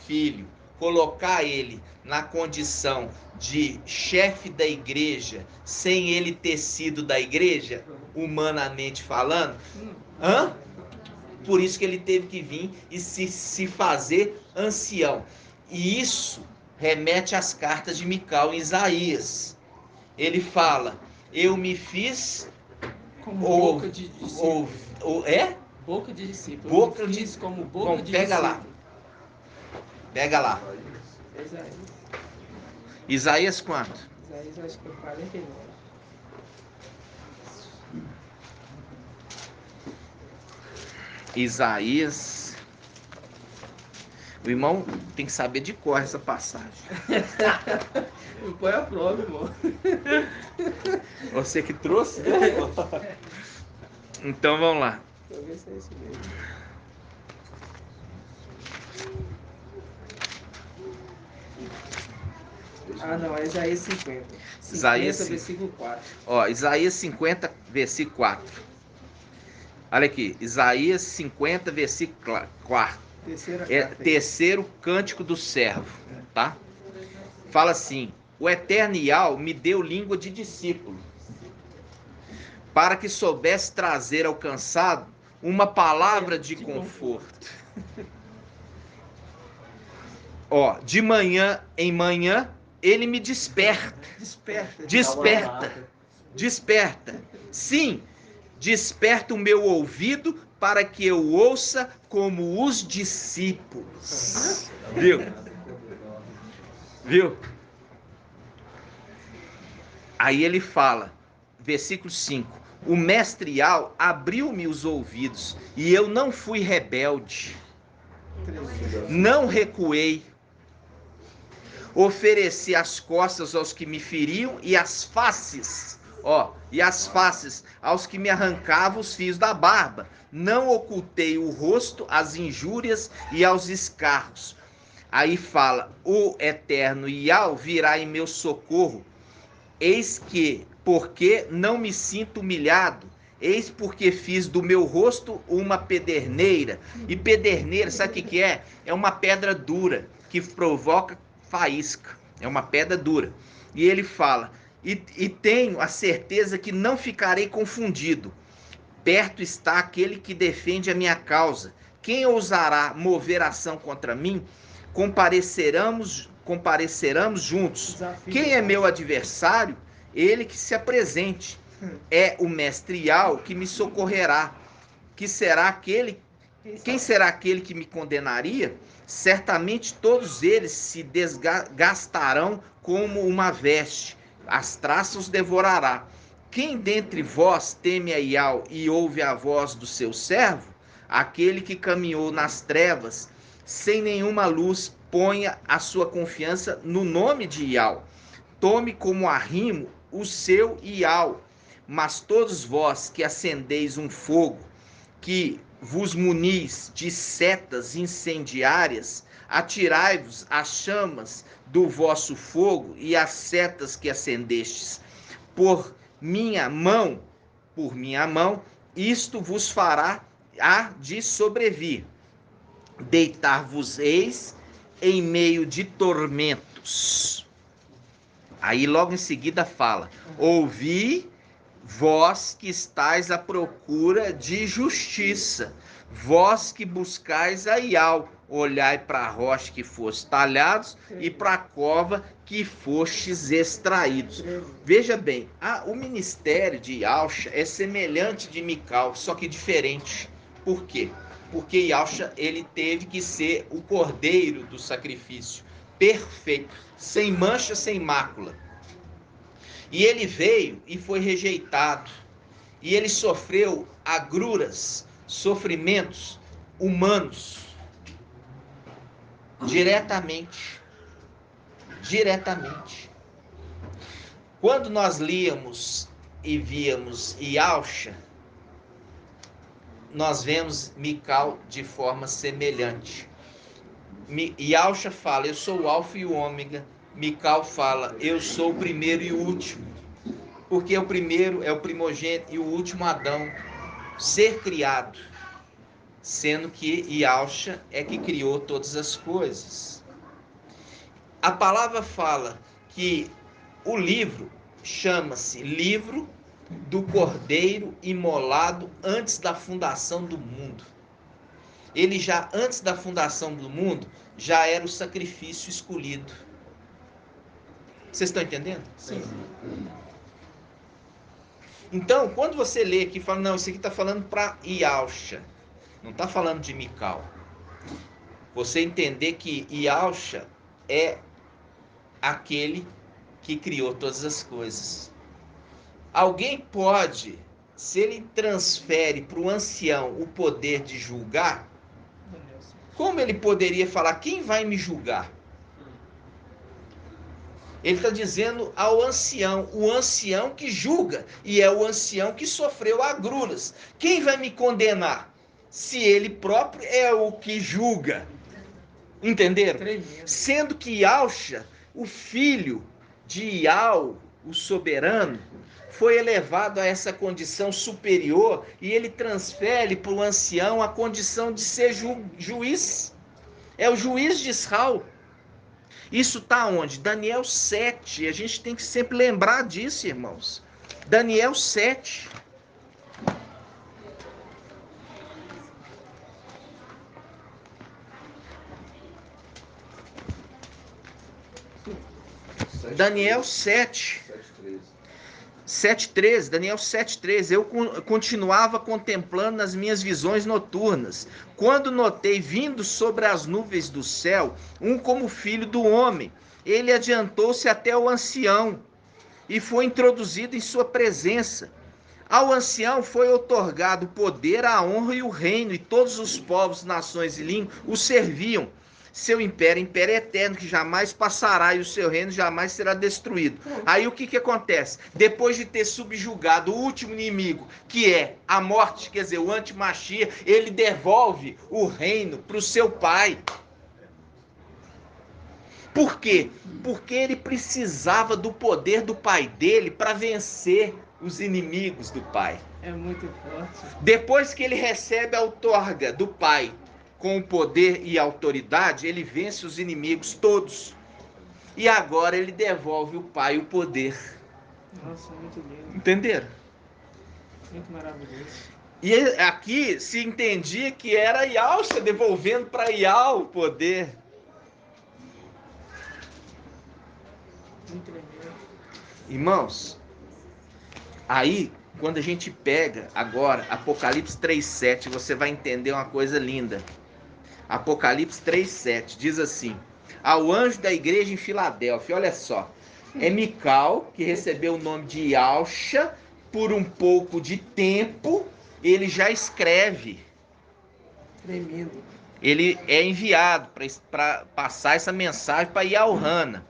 filho, colocar ele na condição de chefe da igreja, sem ele ter sido da igreja, humanamente falando? Por isso que ele teve que vir e se fazer ancião. E isso remete às cartas de Mical em Isaías. Ele fala: eu me fiz como boca de discípulo. Boca de discípulo. Boca de como boca de pega discípulo. Pega lá. Isaías quanto? Isaías acho que é 49. Isaías. O irmão tem que saber de cor essa passagem. Não põe a prova, irmão. Você que trouxe, né? Então vamos lá. Deixa eu ver se é isso mesmo. Não, é Isaías 50. 50, Isaías, versículo 4. Ó, Isaías 50, versículo 4. Olha aqui, Isaías 50, versículo 4. Terceiro cântico do servo, tá? Fala assim: o eterno Ial me deu língua de discípulo, para que soubesse trazer ao cansado uma palavra de conforto. Ó, de manhã em manhã ele me desperta. Desperta. Sim, desperta o meu ouvido para que eu ouça como os discípulos. Viu? Aí ele fala, versículo 5: o mestre Ial abriu-me os ouvidos e eu não fui rebelde, não recuei. Ofereci as costas aos que me feriam e as faces aos que me arrancavam os fios da barba. Não ocultei o rosto às injúrias e aos escarros. Aí fala: o eterno Ial virá em meu socorro. Eis que, porque não me sinto humilhado, eis porque fiz do meu rosto uma pederneira. E pederneira, sabe o que é? É uma pedra dura que provoca faísca. É uma pedra dura. E ele fala: e tenho a certeza que não ficarei confundido. Perto está aquele que defende a minha causa. Quem ousará mover ação contra mim? Compareceremos juntos. Quem é meu adversário? Ele que se apresente. É o mestre Ial que me socorrerá. Quem será aquele que me condenaria? Certamente todos eles se desgastarão como uma veste. As traças os devorará. Quem dentre vós teme a Ial e ouve a voz do seu servo? Aquele que caminhou nas trevas, sem nenhuma luz, ponha a sua confiança no nome de Ial. Tome como arrimo o seu Ial. Mas todos vós que acendeis um fogo, que vos munis de setas incendiárias, atirai-vos às chamas do vosso fogo e às setas que acendestes. Por minha mão, isto vos fará há de sobrevir. Deitar-vos-eis em meio de tormentos. Aí logo em seguida fala: ouvi, vós que estáis à procura de justiça, Vós que buscais a Ial, olhai para a rocha que foste talhados e para a cova que fostes extraídos. Veja bem, o ministério de Ialcha é semelhante de Mical, só que diferente. Por quê? Porque Ialcha, ele teve que ser o cordeiro do sacrifício, perfeito, sem mancha, sem mácula. E ele veio e foi rejeitado. E ele sofreu agruras, sofrimentos humanos, diretamente. Quando nós líamos e víamos Ialcha, nós vemos Mical de forma semelhante. Ialcha fala, eu sou o alfa e o ômega. Mical fala, eu sou o primeiro e o último. Porque o primeiro é o primogênito e o último Adão, ser criado. Sendo que Ialcha é que criou todas as coisas. A palavra fala que o livro chama-se Livro do Cordeiro Imolado antes da fundação do mundo. Ele já, antes da fundação do mundo, já era o sacrifício escolhido. Vocês estão entendendo? Sim. Então, quando você lê aqui e fala, não, isso aqui está falando para Ialcha, não está falando de Mical. Você entender que Ialcha é aquele que criou todas as coisas. Alguém pode, se ele transfere para o ancião o poder de julgar, como ele poderia falar, quem vai me julgar? Ele está dizendo ao ancião, o ancião que julga, e é o ancião que sofreu agruras. Quem vai me condenar? Se ele próprio é o que julga. Entenderam? Tremendo. Sendo que Ialcha, o filho de Ial, o soberano, foi elevado a essa condição superior e ele transfere para o ancião a condição de ser juiz. É o juiz de Israel. Isso está onde? Daniel 7. A gente tem que sempre lembrar disso, irmãos. Daniel 7. Daniel 7. 7:13, Daniel 7:13, eu continuava contemplando nas minhas visões noturnas, quando notei vindo sobre as nuvens do céu, um como filho do homem. Ele adiantou-se até o ancião e foi introduzido em sua presença. Ao ancião foi outorgado o poder, a honra e o reino, e todos os povos, nações e línguas o serviam. Seu império é eterno, que jamais passará, e o seu reino jamais será destruído. Aí o que acontece? Depois de ter subjugado o último inimigo, que é a morte, quer dizer, o antimachia, ele devolve o reino para o seu pai. Por quê? Porque ele precisava do poder do pai dele para vencer os inimigos do pai. É muito forte. Depois que ele recebe a outorga do pai, com o poder e autoridade, ele vence os inimigos todos. E agora ele devolve o pai o poder. Nossa, muito lindo. Entenderam? Muito maravilhoso. E aqui se entendia que era Ialcha devolvendo para Ial o poder. Muito tremendo. Irmãos, aí quando a gente pega agora Apocalipse 3:7, você vai entender uma coisa linda. Apocalipse 3:7 diz assim: ao anjo da igreja em Filadélfia, olha só, é Mical, que recebeu o nome de Ialcha, por um pouco de tempo, ele já escreve. Tremendo. Ele é enviado para passar essa mensagem para Ialhana.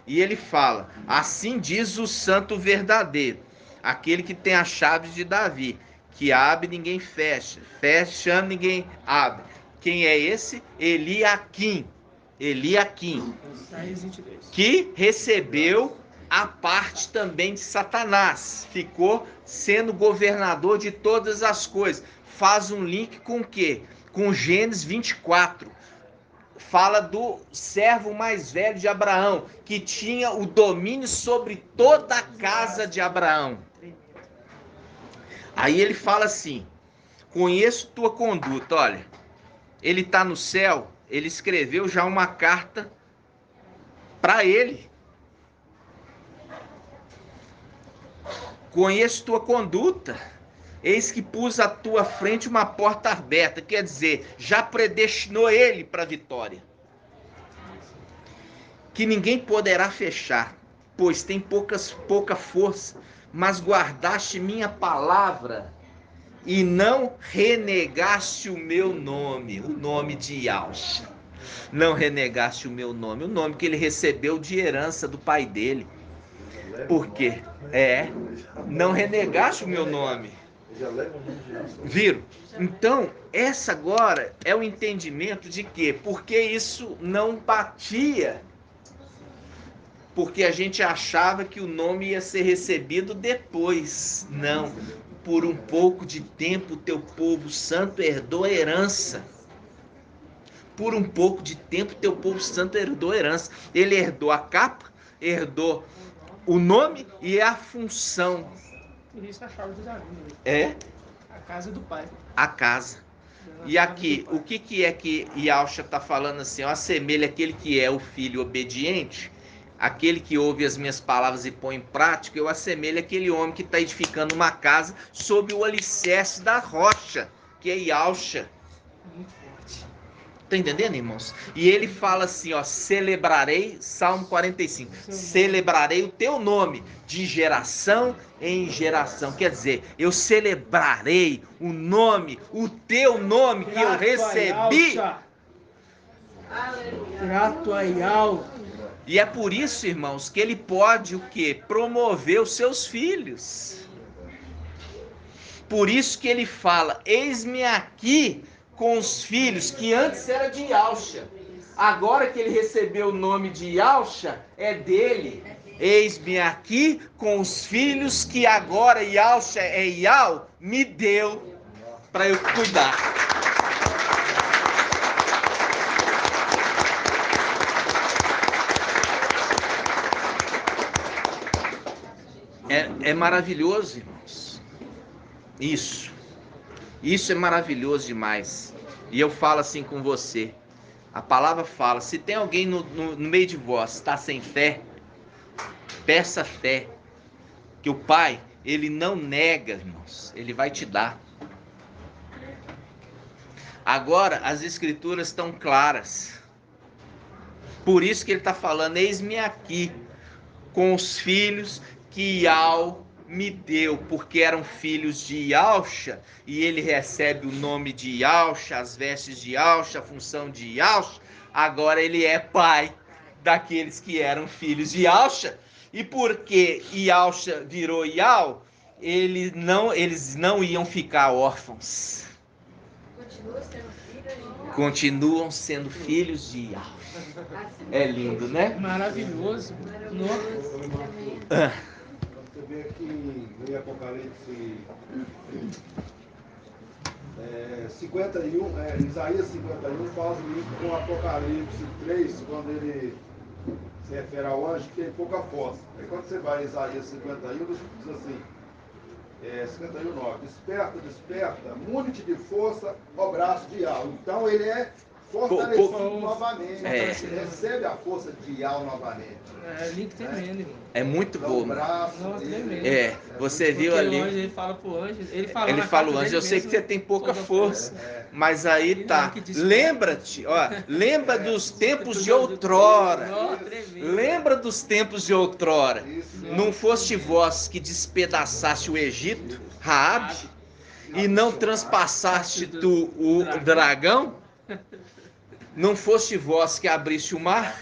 E ele fala, assim diz o santo verdadeiro, aquele que tem a chave de Davi, que abre ninguém fecha, fechando ninguém abre. Quem é esse? Eliaquim, 6:22. que recebeu a parte também de Satanás, ficou sendo governador de todas as coisas. Faz um link com o quê? Com Gênesis 24. Fala do servo mais velho de Abraão, que tinha o domínio sobre toda a casa de Abraão. Aí ele fala assim, Conheço tua conduta. Olha, ele está no céu, ele escreveu já uma carta para ele. Conheço tua conduta. Eis que pus à tua frente uma porta aberta. Quer dizer, já predestinou ele para a vitória. Que ninguém poderá fechar, pois tem pouca força. Mas guardaste minha palavra e não renegaste o meu nome, o nome de Yahshua. Não renegaste o meu nome, o nome que ele recebeu de herança do pai dele. Por quê? Não renegaste o meu nome. Viram? Então, essa agora é o entendimento de que, porque isso não batia, porque a gente achava que o nome ia ser recebido depois. Não. Por um pouco de tempo, teu povo santo herdou a herança. Por um pouco de tempo, teu povo santo herdou a herança. Ele herdou a capa, herdou o nome e a função. Por isso a chave de Davi. A casa do pai. A casa. E aqui, o que é que Yahshua está falando assim? Eu assemelho aquele que é o filho obediente, aquele que ouve as minhas palavras e põe em prática, eu assemelho aquele homem que está edificando uma casa sob o alicerce da rocha, que é Yahshua. Muito forte. Tá entendendo, irmãos? E ele fala assim, ó, celebrarei, Salmo 45, celebrarei o teu nome de geração em geração. Quer dizer, eu celebrarei o nome, o teu nome que eu recebi. Grato a Yahweh. E é por isso, irmãos, que ele pode o quê? Promover os seus filhos. Por isso que ele fala, eis-me aqui com os filhos, que antes era de Yahshua. Agora que ele recebeu o nome de Yahshua, é dele. Eis-me aqui com os filhos que agora Yahshua é Yahweh, me deu para eu cuidar. É maravilhoso, irmãos. Isso é maravilhoso demais. E eu falo assim com você. A palavra fala, se tem alguém no meio de vós, está sem fé, peça fé. Que o Pai, ele não nega, irmãos. Ele vai te dar. Agora, as escrituras estão claras. Por isso que ele está falando, eis-me aqui com os filhos que Yahweh me deu, porque eram filhos de Yahshua, e ele recebe o nome de Yahshua, as vestes de Yahshua, a função de Yahshua. Agora ele é pai daqueles que eram filhos de Yahshua, e porque Yahshua virou Yahweh, eles não iam ficar órfãos. Continuam sendo filhos de Yahweh. É lindo, né? Maravilhoso. Você vê aqui em Apocalipse 51, Isaías 51 faz o link com Apocalipse 3, quando ele se refere ao anjo que tem pouca força. Aí quando você vai em Isaías 51, diz assim, 51:9, desperta, múnite de força ao braço de Yahweh. Então ele é fortalecido novamente. Ele recebe a força de Yahweh novamente. Link tremendo, irmão. É muito bom. Tremendo. Você viu ali. O anjo, ele fala pro anjo. Ele fala o anjo, eu sei que você tem pouca força. Mas aí tá. Lembra-te, lembra dos tempos de outrora. Lembra dos tempos de outrora. Não foste vós que despedaçaste o Egito, Raabe, e não transpassaste tu o dragão? Não foste vós que abriste o mar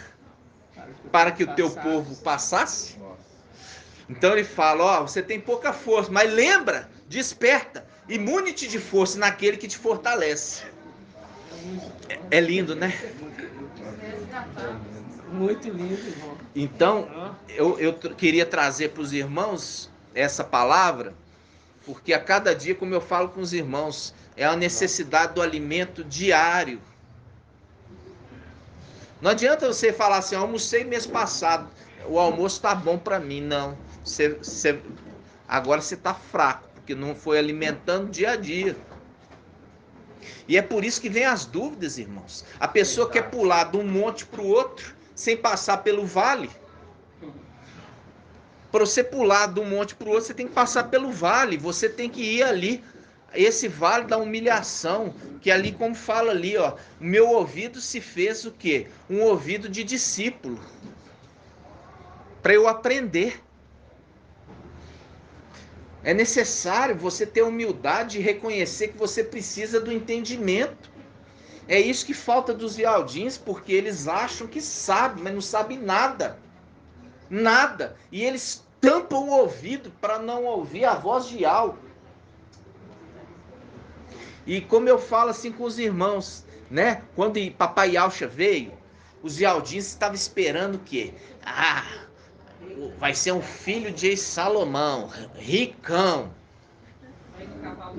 para que o teu povo passasse? Então ele fala, você tem pouca força, mas lembra, desperta, imune-te de força naquele que te fortalece. É lindo, né? Muito lindo, irmão. Então, eu queria trazer para os irmãos essa palavra, porque a cada dia, como eu falo com os irmãos, é a necessidade do alimento diário. Não adianta você falar assim, eu almocei mês passado, o almoço está bom para mim. Não, agora você está fraco, porque não foi alimentando dia a dia. E é por isso que vem as dúvidas, irmãos. A pessoa quer pular de um monte para o outro, sem passar pelo vale. Para você pular de um monte para o outro, você tem que passar pelo vale. Você tem que ir ali, esse vale da humilhação, que ali, como fala ali, ó, o meu ouvido se fez o quê? Um ouvido de discípulo. Para eu aprender. É necessário você ter humildade e reconhecer que você precisa do entendimento. É isso que falta dos Yaldins, porque eles acham que sabem, mas não sabem nada. Nada. E eles tampam o ouvido para não ouvir a voz de Yal. E como eu falo assim com os irmãos, né? Quando Papai Yalcha veio, os Yaldins estavam esperando o quê? Vai ser um filho de Salomão, ricão.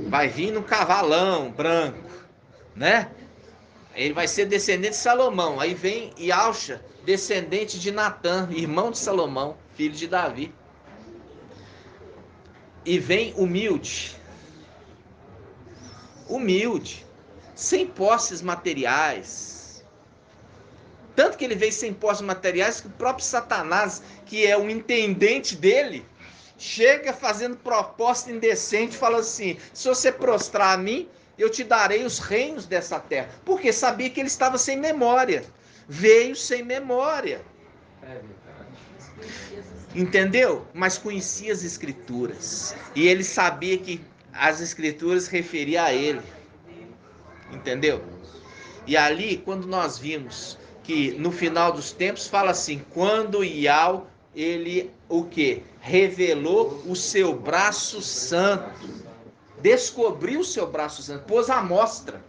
Vai vir no cavalão branco, né? Ele vai ser descendente de Salomão. Aí vem Yalcha, descendente de Natã, irmão de Salomão, filho de Davi. E vem humilde, sem posses materiais. Tanto que ele veio sem posses materiais que o próprio Satanás, que é o intendente dele, chega fazendo proposta indecente, fala assim: se você prostrar a mim, eu te darei os reinos dessa terra. Porque sabia que ele estava sem memória. Veio sem memória. Entendeu? Mas conhecia as escrituras. E ele sabia que as escrituras referiam a ele. Entendeu? E ali, quando nós vimos que no final dos tempos fala assim, quando Yal, ele o quê? Revelou o seu braço santo. Descobriu o seu braço santo, pôs à mostra.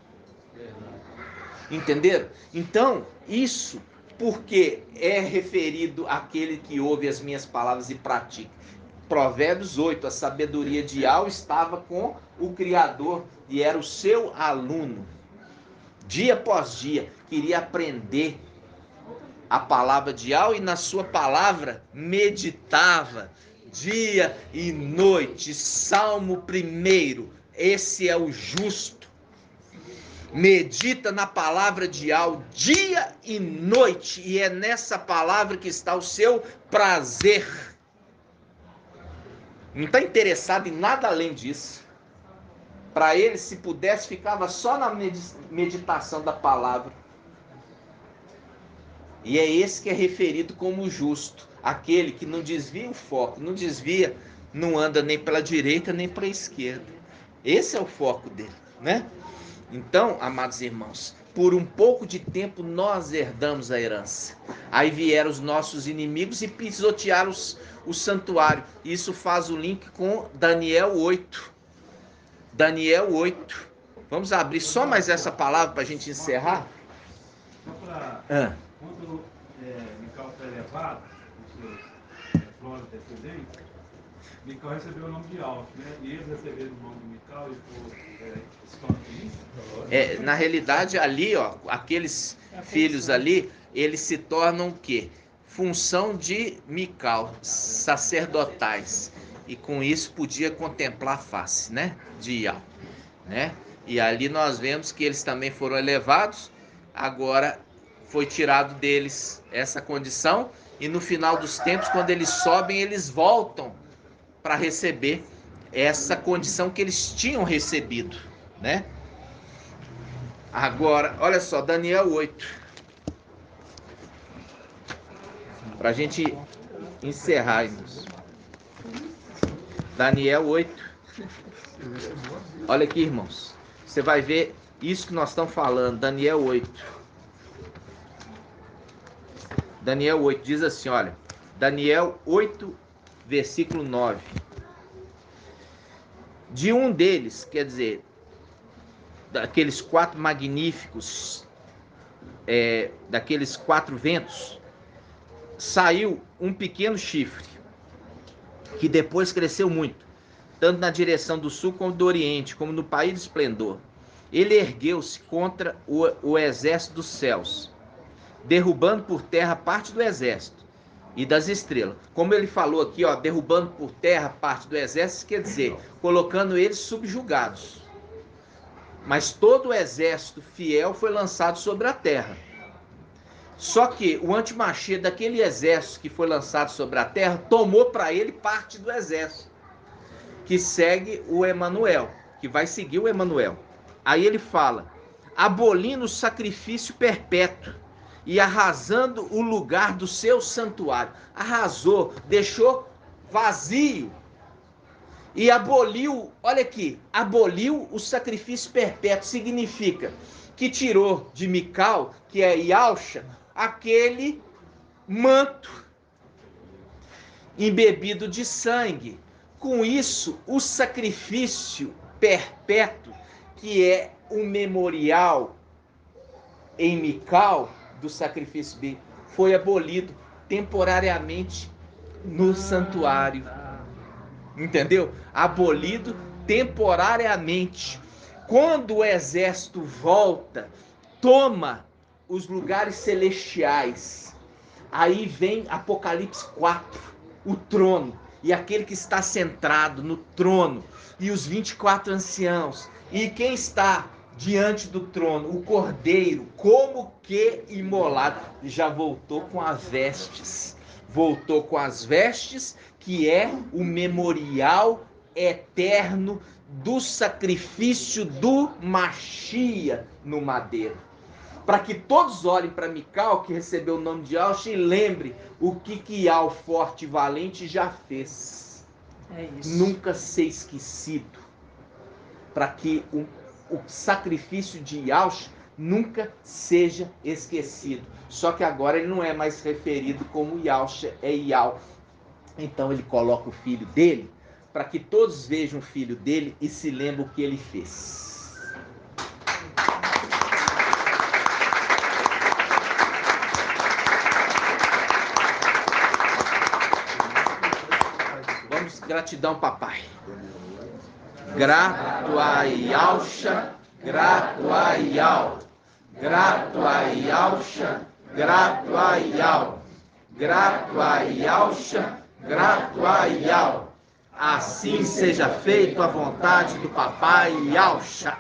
Entenderam? Então, isso porque é referido àquele que ouve as minhas palavras e pratica. Provérbios 8, a sabedoria de Yal estava com o Criador e era o seu aluno. Dia após dia, queria aprender a palavra de Yal e na sua palavra meditava dia e noite. Salmo 1, esse é o justo. Medita na palavra de Yal dia e noite, e é nessa palavra que está o seu prazer. Não está interessado em nada além disso. Para ele, se pudesse, ficava só na meditação da palavra. E é esse que é referido como justo. Aquele que não desvia o foco, não desvia, não anda nem pela direita nem para a esquerda. Esse é o foco dele, né? Então, amados irmãos, por um pouco de tempo nós herdamos a herança. Aí vieram os nossos inimigos e pisotearam o santuário. Isso faz o link com Daniel 8. Daniel 8. Vamos abrir só mais essa palavra para a gente encerrar? Só para... Quando Mical foi levado, os seus clones descendentes, Mical recebeu o nome de Alf, né? E eles receberam o nome de Mical e se torna feliz? Na realidade, ali, ó, aqueles filhos ali, eles se tornam o quê? Função de Mical, sacerdotais. E com isso podia contemplar a face, né? De Yal, né? E ali nós vemos que eles também foram elevados. Agora foi tirado deles essa condição. E no final dos tempos, quando eles sobem, eles voltam para receber essa condição que eles tinham recebido, né? Agora, olha só, Daniel 8. Para a gente encerrar, irmãos. Daniel 8. Olha aqui, irmãos. Você vai ver isso que nós estamos falando. Daniel 8. Daniel 8 diz assim, olha. Daniel 8, versículo 9. De um deles, quer dizer, daqueles 4 magníficos, daqueles 4 ventos, saiu um pequeno chifre, que depois cresceu muito, tanto na direção do sul como do oriente, como no país do esplendor. Ele ergueu-se contra o exército dos céus, derrubando por terra parte do exército e das estrelas. Como ele falou aqui, ó, derrubando por terra parte do exército, quer dizer, colocando eles subjugados. mas todo o exército fiel foi lançado sobre a terra. Só que o antimachê daquele exército que foi lançado sobre a terra tomou para ele parte do exército, que segue o Emanuel, que vai seguir o Emanuel. Aí ele fala, abolindo o sacrifício perpétuo e arrasando o lugar do seu santuário. Arrasou, deixou vazio e aboliu, olha aqui, aboliu o sacrifício perpétuo. Significa que tirou de Mical, que é Yalcha, aquele manto embebido de sangue. Com isso, o sacrifício perpétuo, que é um memorial em Mical do sacrifício B, foi abolido temporariamente no santuário. Entendeu? Abolido temporariamente. Quando o exército volta, toma os lugares celestiais. Aí vem Apocalipse 4, o trono, e aquele que está sentado no trono, e os 24 anciãos, e quem está diante do trono, o cordeiro, como que imolado, já voltou com as vestes. Voltou com as vestes, que é o memorial eterno do sacrifício do Machia no madeiro. Para que todos olhem para Mical, que recebeu o nome de Yalcha, e lembrem o que Ial forte e valente já fez. É isso. Nunca ser esquecido. Para que o sacrifício de Yalcha nunca seja esquecido. Só que agora ele não é mais referido como Yalcha, é Ial. Então ele coloca o filho dele, para que todos vejam o filho dele e se lembrem o que ele fez. Vamos, gratidão, papai. Grato a Yalcha, grato a Ial. Grato a Yalcha, grato a Ial. Grato a Yalcha, grato a Ial. Assim seja feito a vontade do papai Yalcha.